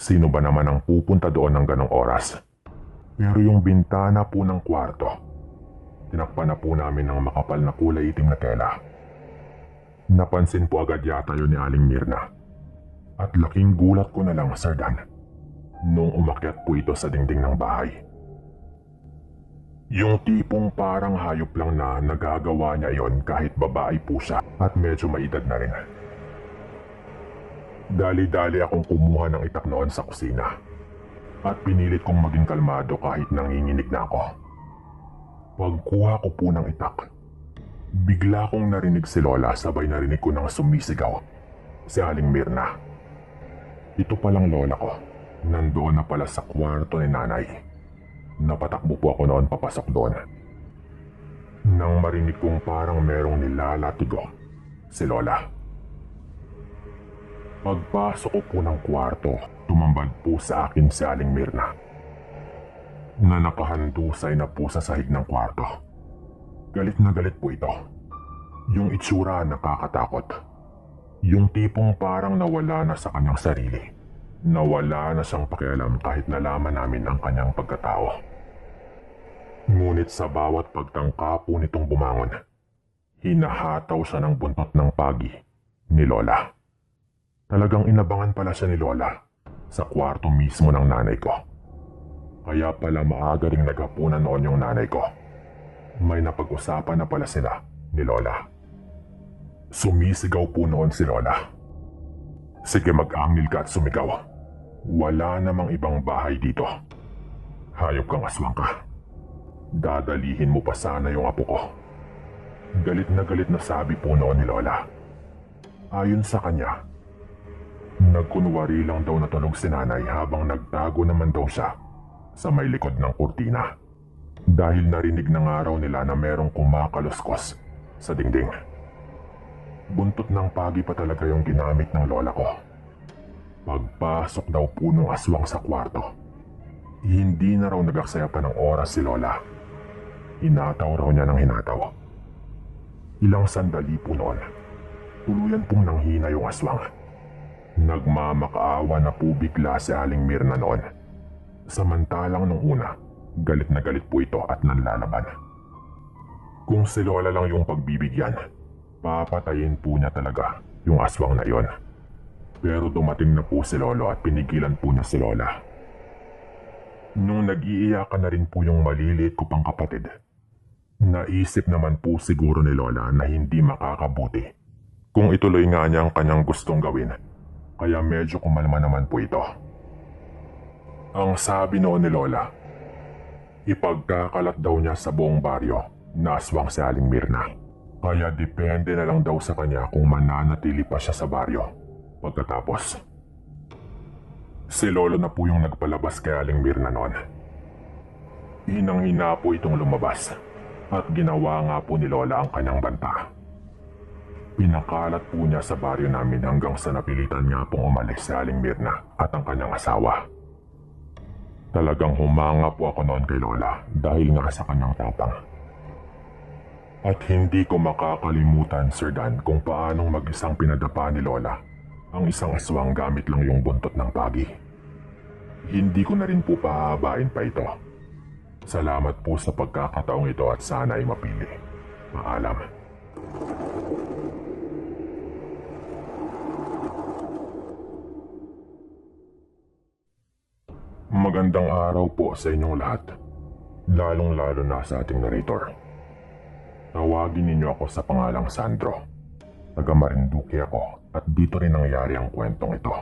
Sino ba naman ang pupunta doon ng ganong oras? Pero yung bintana po ng kwarto, tinakpan na po namin ng makapal na kulay itim na tela. Napansin po agad yata yun ni Aling Mirna. At laking gulat ko na lang, Sir Dan, nung umakyat po ito sa dingding ng bahay. Yung tipong parang hayop lang na nagagawa niya yon kahit babae po siya at medyo may edad na rin. Dali-dali akong kumuha ng itak noon sa kusina at pinilit kong maging kalmado kahit nanginginig na ako. Pagkuha ko po ng itak, bigla kong narinig si Lola sabay narinig ko nang sumisigaw si Aling Mirna. Ito palang lola ko, nandoon na pala sa kwarto ni nanay. Napatakbo po ako noon papasok doon. Nang marinig kong parang merong nilalatigo si Lola. Pagpasok ko po ng kwarto, tumambad po sa akin si Aling Mirna na nakahandusay na po sa sahig ng kwarto. Galit na galit po ito. Yung itsura nakakatakot. Yung tipong parang nawala na sa kanyang sarili. Nawala na siyang pakialam kahit nalaman namin ang kanyang pagkatao. Ngunit sa bawat pagtangka po nitong bumangon, hinahataw siya ng buntot ng pagi ni Lola. Talagang inabangan pala siya ni Lola sa kwarto mismo ng nanay ko. Kaya pala maaga ring naghapunan noon yung nanay ko. May napag-usapan na pala sila ni Lola. Sumisigaw po noon si Lola. Sige, mag-angil ka at sumigaw. Wala namang ibang bahay dito. Hayop kang aswang ka. Dadalihin mo pa sana yung apo ko. Galit na sabi po noon ni Lola. Ayon sa kanya, nagkunwari lang daw natulog si nanay habang nagtago naman daw siya sa may likod ng kurtina. Dahil narinig ng araw nila na merong kumakaluskos sa dingding. Buntot ng pagi pa talaga yung ginamit ng lola ko. Pagpasok daw po ng aswang sa kwarto, hindi na raw nagaksaya pa ng oras si lola. Hinataw raw niya ng hinataw. Ilang sandali po noon, tuluyan pong nanghina yung aswang. Nagmamakaawa na po bigla si Aling Mirna noon. Samantalang nung una, galit na galit po ito at nanlalaban. Kung si lola lang yung pagbibigyan, papatayin po niya talaga yung aswang na yon. Pero dumating na po si lolo at pinigilan po niya si lola. Nung nag-iiyakan na rin po yung maliliit ko pang kapatid, naisip naman po siguro ni lola na hindi makakabuti kung ituloy nga niya ang kanyang gustong gawin. Kaya medyo kumalma naman po ito. Ang sabi noon ni lola, ipagkakalat daw niya sa buong baryo na aswang si Aling Mirna. Kaya depende na lang daw sa kanya kung mananatili pa siya sa baryo. Pagkatapos, si lolo na po yung nagpalabas kay Aling Mirna noon. Hinang-hina po itong lumabas at ginawa nga po ni lola ang kanyang banta. Pinakalat po niya sa baryo namin hanggang sa napilitan nga pong umalis si Aling Mirna at ang kanyang asawa. Talagang humanga po ako noon kay lola dahil nga sa kanyang tapang. At hindi ko makakalimutan, Sir Dan, kung paanong mag-isang pinadapa ni lola ang isang aswang gamit lang yung buntot ng pagi. Hindi ko na rin po pahabain pa ito. Salamat po sa pagkakataong ito at sana ay mapili. Paalam. Magandang araw po sa inyong lahat, lalong-lalo na sa ating narrator. Tawagin ninyo ako sa pangalang Sandro. Taga Marinduque ako at dito rin nangyari ang kwentong ito.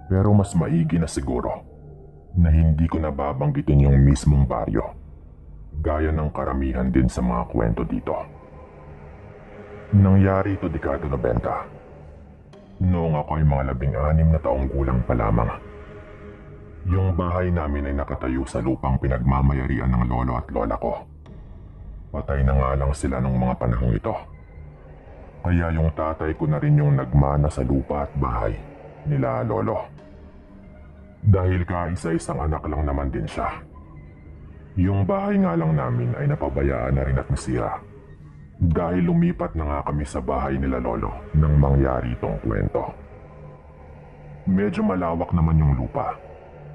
Pero mas maigi na siguro na hindi ko nababanggitin yung mismong baryo, gaya ng karamihan din sa mga kwento dito. Nangyari ito dekada 90. Noong ako ay mga 16 na taong gulang pa lamang. Yung bahay namin ay nakatayo sa lupang pinagmamayarian ng lolo at lola ko. Patay na nga lang sila nung mga panahong ito. Kaya yung tatay ko na rin yung nagmana sa lupa at bahay nila lolo. Dahil kaisa-isang anak lang naman din siya. Yung bahay nga lang namin ay napabayaan na rin at nasira. Dahil lumipat na nga kami sa bahay nila lolo nang mangyari itong kwento. Medyo malawak naman yung lupa.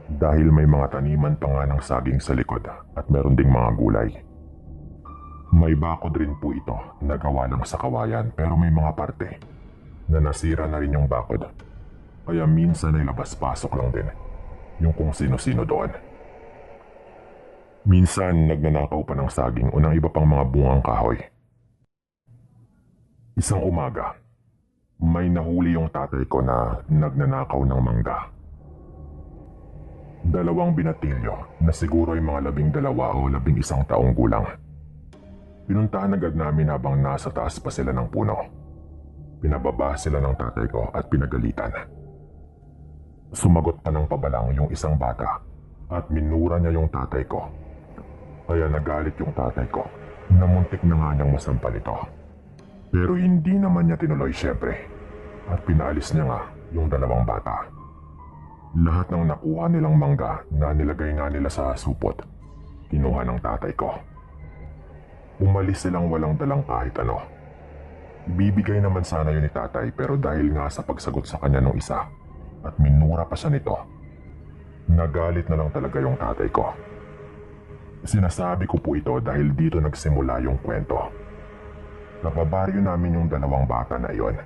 Dahil may mga taniman pa nga ng saging sa likod at meron ding mga gulay. May bakod rin po ito na gawa lang sa kawayan pero may mga parte na nasira na rin yung bakod. Kaya minsan ay labas-pasok lang din yung kung sino-sino doon. Minsan nagnanakaw pa ng saging o ng iba pang mga bungang kahoy. Isang umaga, may nahuli yung tatay ko na nagnanakaw ng mangga. 2 binatilyo na siguro ay mga 12 o 11 taong gulang. Pinuntahan agad namin habang nasa taas pa sila ng puno. Pinababa sila ng tatay ko at pinagalitan. Sumagot pa ng pabalang yung isang bata at minura niya yung tatay ko. Kaya nagalit yung tatay ko na muntik na nga niyang masampal ito. Pero hindi naman niya tinuloy syempre at pinaalis niya nga yung 2 bata. Lahat ng nakuha nilang mangga na nilagay nga nila sa supot, kinuha ng tatay ko. Umalis silang walang dalang kahit ano. Bibigay naman sana yun ni tatay pero dahil nga sa pagsagot sa kanya nung isa at minura pa siya nito, nagalit na lang talaga yung tatay ko. Sinasabi ko po ito dahil dito nagsimula yung kwento. Napabaryo namin yung 2 bata na iyon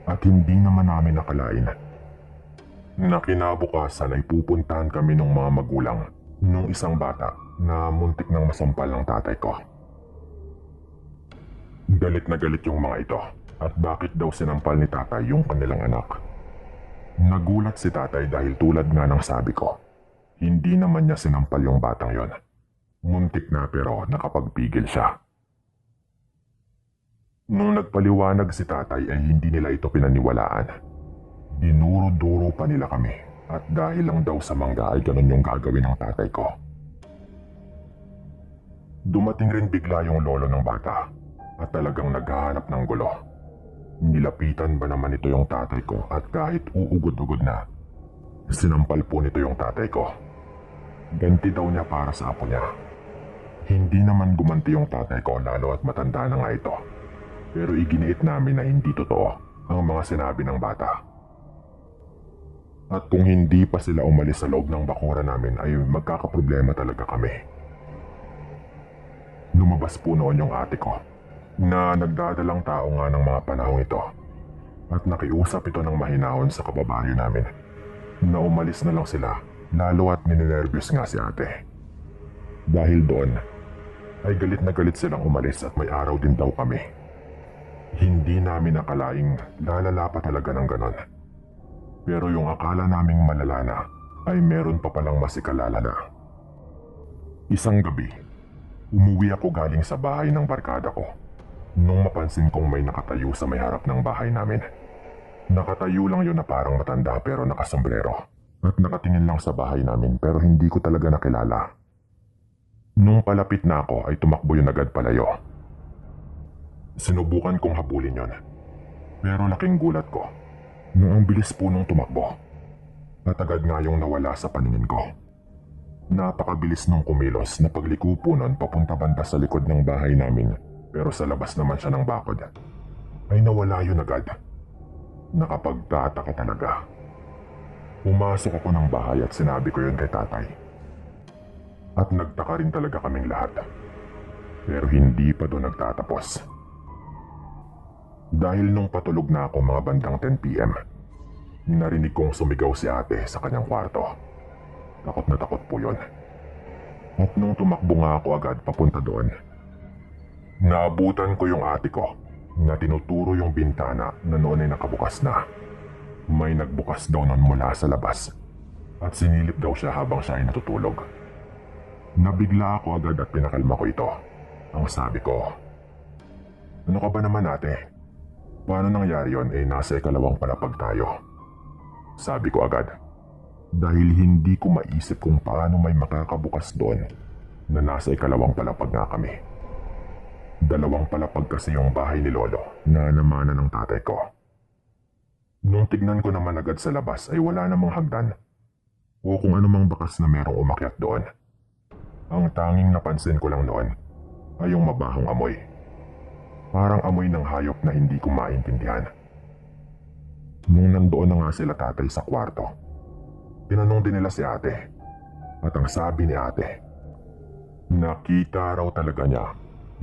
at hindi naman namin nakalain na kinabukasan ay pupuntahan kami ng mga magulang nung isang bata na muntik nang masampal ng tatay ko. Galit na galit yung mga ito at bakit daw sinampal ni tatay yung kanilang anak. Nagulat si tatay dahil tulad nga ng sabi ko, hindi naman niya sinampal yung batang yon. Muntik na pero nakapagpigil siya. Nung nagpaliwanag si tatay ay hindi nila ito pinaniwalaan. Dinuro-duro pa nila kami at dahil lang daw sa mangga ay ganun yung gagawin ng tatay ko. Dumating rin bigla yung lolo ng bata at talagang naghahanap ng gulo. Nilapitan ba naman ito yung tatay ko at kahit uugod-ugod na, sinampal po nito yung tatay ko. Ganti daw niya para sa apo niya. Hindi naman gumanti yung tatay ko lalo at matanda na nga ito. Pero iginiit namin na hindi totoo ang mga sinabi ng bata. At kung hindi pa sila umalis sa loob ng bakura namin ay magkakaproblema talaga kami. Lumabas po noon yung ate ko na nagdadalang tao nga ng mga panahong ito at nakiusap ito ng mahinahon sa kababayo namin na umalis na lang sila lalo at ninenervyos nga si ate. Dahil doon ay galit na galit silang umalis at may araw din daw kami. Hindi namin nakalaing lalala pa talaga ng ganon. Pero yung akala naming malala na ay meron pa palang masikalala na. Isang gabi, umuwi ako galing sa bahay ng barkada ko nung mapansin kong may nakatayo sa may harap ng bahay namin. Nakatayo lang yun na parang matanda pero nakasombrero at nakatingin lang sa bahay namin pero hindi ko talaga nakilala. Nung palapit na ako ay tumakbo yun agad palayo. Sinubukan kong habulin yon. Pero laking gulat ko nung ang bilis po nung tumakbo. At agad nga yung nawala sa paningin ko. Napakabilis nung kumilos na pagliko po nun papunta banda sa likod ng bahay namin. Pero sa labas naman siya ng bakod ay nawala yun agad. Nakapagtataka talaga. Pumasok ako ng bahay at sinabi ko yun kay tatay. At nagtaka rin talaga kaming lahat. Pero hindi pa doon nagtatapos. Dahil nung patulog na ako mga bandang 10 PM, narinig kong sumigaw si ate sa kanyang kwarto. Takot na takot po yun. At nung tumakbo nga ako agad papunta doon, naabutan ko yung ate ko na tinuturo yung bintana na noon ay nakabukas na. May nagbukas daw nun mula sa labas at sinilip daw siya habang siya ay natutulog. Nabigla ako agad at pinakalma ko ito. Ang sabi ko, "Ano ka ba naman ate? Paano nangyari yon nasa ikalawang palapag tayo?" Sabi ko agad. Dahil hindi ko maisip kung paano may makakabukas doon na nasa ikalawang palapag nga kami. 2 palapag kasi yung bahay ni Lolo na namana ng tatay ko. Nung tignan ko naman agad sa labas ay wala namang hagdan o kung anumang bakas na merong umakyat doon. Ang tanging napansin ko lang noon ay yung mabahong amoy. Parang amoy ng hayop na hindi ko maintindihan. Nung nandoon na nga sila tatay sa kwarto, tinanong din nila si ate. At ang sabi ni ate, nakita raw talaga niya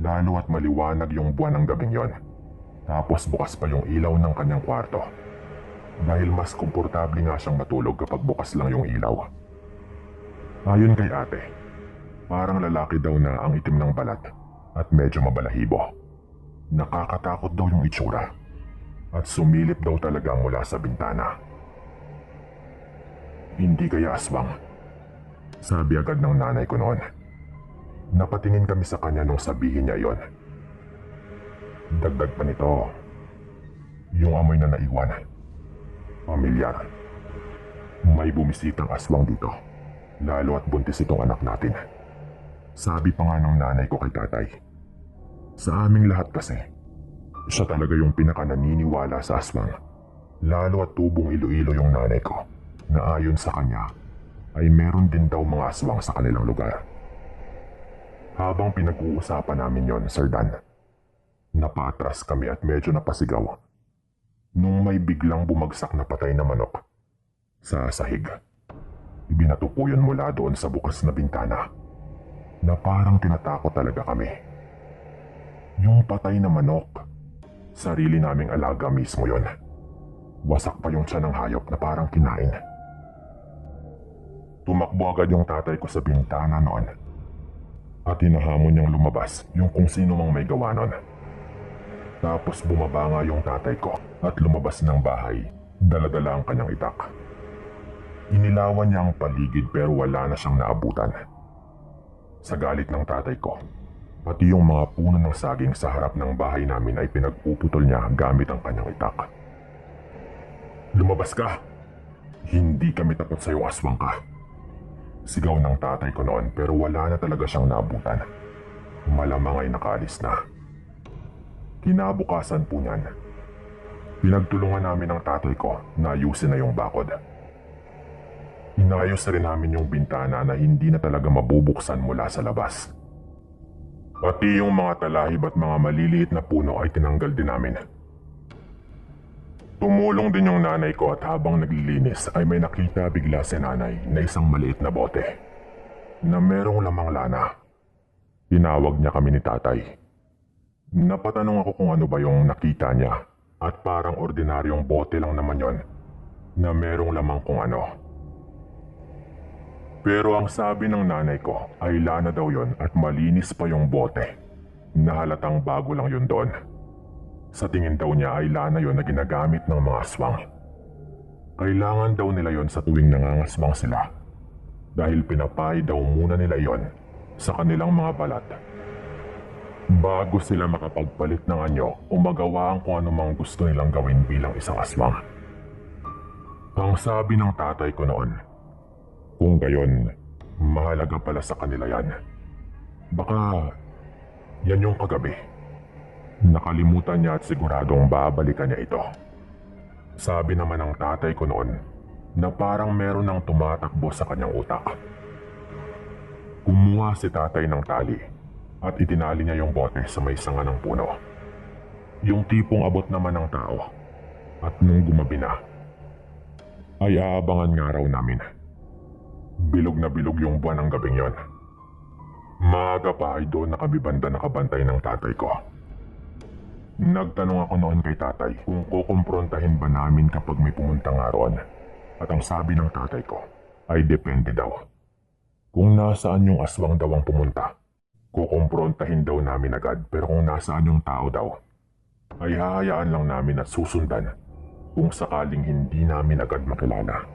lalo at maliwanag yung buwan ng gabing yon. Tapos bukas pa yung ilaw ng kanyang kwarto. Dahil mas komportable nga siyang matulog kapag bukas lang yung ilaw. Ayon kay ate, parang lalaki daw na ang itim ng balat at medyo mabalahibo. Nakakatakot daw yung itsura at sumilip daw talaga mula sa bintana. Hindi kaya aswang? Sabi agad ng nanay ko noon. Napatingin kami sa kanya nung sabihin niya yon. Dagdag pa nito, yung amoy na naiwan. Pamilyar. May bumisitang aswang dito, lalo at buntis itong anak natin. Sabi pa nga ng nanay ko kay tatay. Sa aming lahat kasi, siya talaga yung pinaka-naniniwala sa aswang. Lalo at tubong Iloilo yung nanay ko, na ayon sa kanya, ay meron din daw mga aswang sa kanilang lugar. Habang pinag-uusapan namin yon, Sir Dan, napatras kami at medyo napasigaw. Nung may biglang bumagsak na patay na manok sa sahig. Ibinato po yun mula doon sa bukas na bintana na parang tinatakot talaga kami. Yung patay na manok, sarili naming alaga mismo yon. Wasak pa yung tiyan ng hayop na parang kinain. Tumakbo agad yung tatay ko sa bintana noon at hinahamon niyang lumabas yung kung sino mang may gawa nun. Tapos bumaba nga yung tatay ko at lumabas ng bahay, dala-dala ang kanyang itak. Inilawan niya ang paligid pero wala na siyang naabutan. Sa galit ng tatay ko, Pati yung mga puno ng saging sa harap ng bahay namin ay pinagpuputol niya gamit ang kanyang itak. Lumabas ka! Hindi kami takot sa iyong aswang ka. Sigaw ng tatay ko noon pero wala na talaga siyang naabutan. Malamang ay nakaalis na. Kinabukasan po niyan, pinagtulungan namin ng tatay ko na ayusin na yung bakod. Inayos na rin namin yung bintana na hindi na talaga mabubuksan mula sa labas. Pati yung mga talahib at mga maliliit na puno ay tinanggal din namin. Tumulong din yung nanay ko at habang naglilinis ay may nakita bigla si nanay na isang maliit na bote na merong lamang lana. Tinawag niya kami ni tatay. Napatanong ako kung ano ba yung nakita niya at parang ordinaryong bote lang naman yon na merong lamang kung ano. Pero ang sabi ng nanay ko ay lana daw yon at malinis pa yung bote na halatang bago lang yun doon. Sa tingin daw niya ay lana yon na ginagamit ng mga aswang. Kailangan daw nila yon sa tuwing nangangaswang sila dahil pinapay daw muna nila yon sa kanilang mga balat bago sila makapagpalit ng anyo o magawa ang kung anumang gusto nilang gawin bilang isang aswang. Ang sabi ng tatay ko noon, kung gayon, mahalaga pala sa kanila yan. Baka yan yung kagabi. Nakalimutan niya at siguradong babalikan niya ito. Sabi naman ng tatay ko noon na parang meron ng tumatakbo sa kanyang utak. Kumuha si tatay ng tali at itinali niya yung bote sa may sanga ng puno. Yung tipong abot naman ng tao. At nung gumabi na, ay aabangan nga raw namin. Bilog na bilog yung buwan ng gabing yon. Maaga pa ay doon na kami banda nakabantay ng tatay ko. Nagtanong ako noon kay tatay kung kukumprontahin ba namin kapag may pumunta nga roon. At ang sabi ng tatay ko ay depende daw. Kung nasaan yung aswang daw ang pumunta, kukumprontahin daw namin agad, pero kung nasaan yung tao daw, ay hahayaan lang namin at susundan kung sakaling hindi namin agad makilala.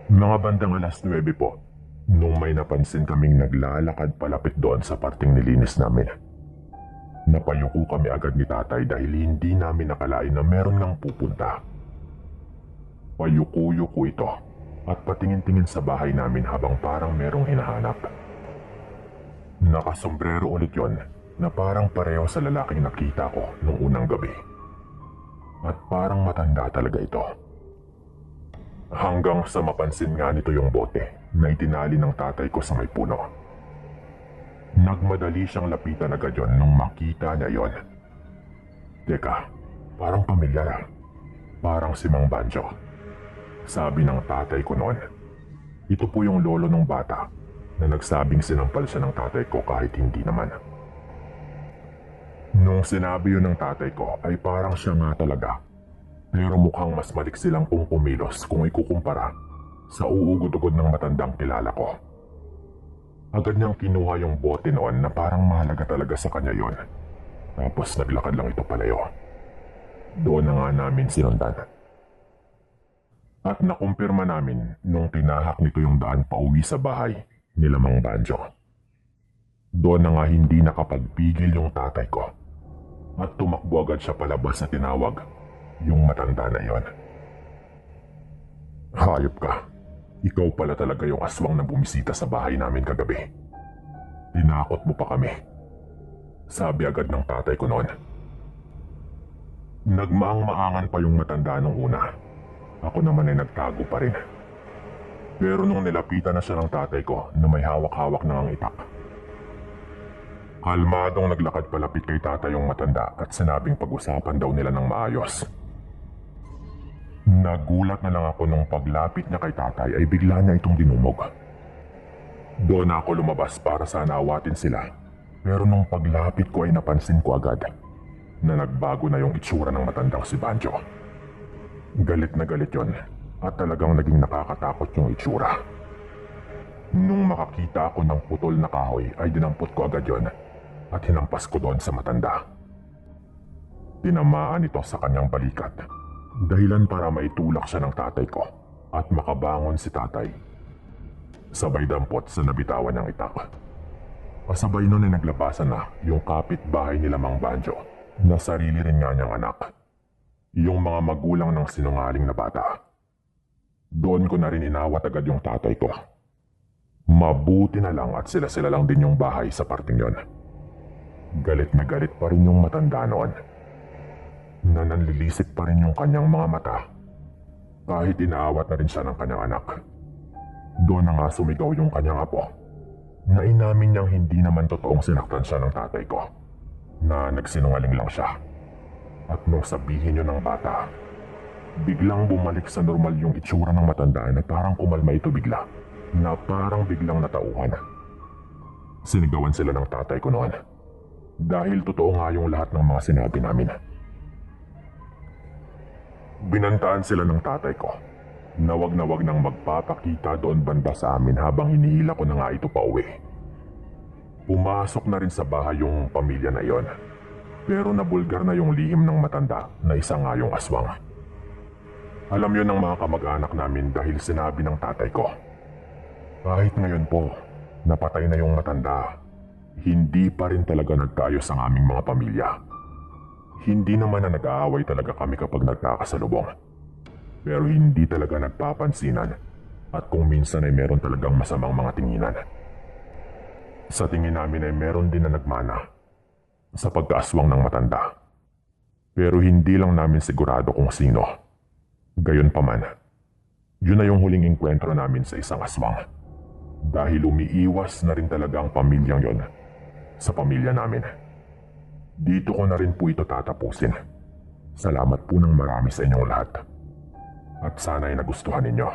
Mga bandang alas 9 po, nung may napansin kaming naglalakad palapit doon sa parting nilinis namin. Napayuko kami agad ni tatay dahil hindi namin nakalain na meron ngang pupunta. Payuko-yuko ito at patingin-tingin sa bahay namin habang parang merong hinahanap. Nakasombrero ulit yon na parang pareho sa lalaking nakita ko nung unang gabi. At parang matanda talaga ito. Hanggang sa mapansin nga nito yung bote na itinali ng tatay ko sa may puno. Nagmadali siyang lapitan agad yon nung makita niya yon. Teka, parang pamilyar. Parang si Mang Banjo. Sabi ng tatay ko noon. Ito po yung lolo ng bata na nagsabing sinampal siya ng tatay ko kahit hindi naman. Nung sinabi yun ng tatay ko ay parang siya nga talaga. Pero mukhang mas maliksi lang kung kumilos kung ikukumpara sa uugod-ugod ng matandang kilala ko. Agad niyang kinuha yung bote noon na parang mahalaga talaga sa kanya yon. Tapos naglakad lang ito palayo. Doon na nga namin sinundan. At nakumpirma namin nung tinahak nito yung daan pauwi sa bahay nila Mang Banjo. Doon na nga hindi nakapagpigil yung tatay ko. At tumakbo agad siya palabas na tinawag yung matanda na yon. Hayop ka. Ikaw pala talaga yung aswang na bumisita sa bahay namin kagabi. Tinakot mo pa kami. Sabi agad ng tatay ko noon. Nagmaang-maangan pa yung matanda nung una. Ako naman ay nagtago pa rin. Pero nung nilapitan na siya ng tatay ko na may hawak-hawak na ang itak, kalmadong naglakad palapit kay tatay yung matanda at sinabing pag-usapan daw nila ng maayos. Nagulat na lang ako nung paglapit niya kay tatay ay bigla niya itong dinumog. Doon ako lumabas para sana awatin sila. Pero nung paglapit ko ay napansin ko agad na nagbago na yung itsura ng matandang si Banjo. Galit na galit yon at talagang naging nakakatakot yung itsura. Nung makakita ako ng putol na kahoy ay dinampot ko agad yon at hinampas ko doon sa matanda. Tinamaan ito sa kanyang balikat. Dahilan para maitulak siya ng tatay ko at makabangon si tatay. Sabay dampot sa nabitawan niyang itak. Kasabay nun ay naglabasan na yung kapitbahay nila Mang Banjo na sarili rin nga niyang anak. Yung mga magulang ng sinungaling na bata. Doon ko na rin inawat agad yung tatay ko. Mabuti na lang at sila-sila lang din yung bahay sa parting yon. Galit na galit pa rin yung matanda noon. Na nanlilisik pa rin yung kanyang mga mata. Kahit inaawat na rin siya ng kanyang anak. Doon na nga sumigaw yung kanyang apo. Na inamin niyang hindi naman totoong sinaktan siya ng tatay ko. Na nagsinungaling lang siya. At nung sabihin yun ng bata, biglang bumalik sa normal yung itsura ng matanda na parang kumalma ito bigla. Na parang biglang natauhan. Sinigawan sila ng tatay ko noon. Dahil totoo nga yung lahat ng mga sinabi namin. Binantaan sila ng tatay ko na wag nang magpapakita doon banda sa amin habang hinihila ko na nga ito pauwi. Pumasok na rin sa bahay yung pamilya na yon. Pero nabulgar na yung lihim ng matanda na isa nga yung aswang. Alam yun ng mga kamag-anak namin dahil sinabi ng tatay ko. Kahit ngayon po, napatay na yung matanda, hindi pa rin talaga nagkaayos ang aming mga pamilya. Hindi naman na nag-aaway talaga kami kapag nagkakasalubong. Pero hindi talaga nagpapansinan at kung minsan ay meron talagang masamang mga tinginan. Sa tingin namin ay meron din na nagmana sa pagkaaswang ng matanda. Pero hindi lang namin sigurado kung sino. Gayunpaman, yun na yung huling engkwentro namin sa isang aswang. Dahil umiiwas na rin talaga ang pamilyang yon sa pamilya namin. Dito ko na rin po ito tatapusin. Salamat po ng marami sa inyong lahat. At sana ay nagustuhan ninyo.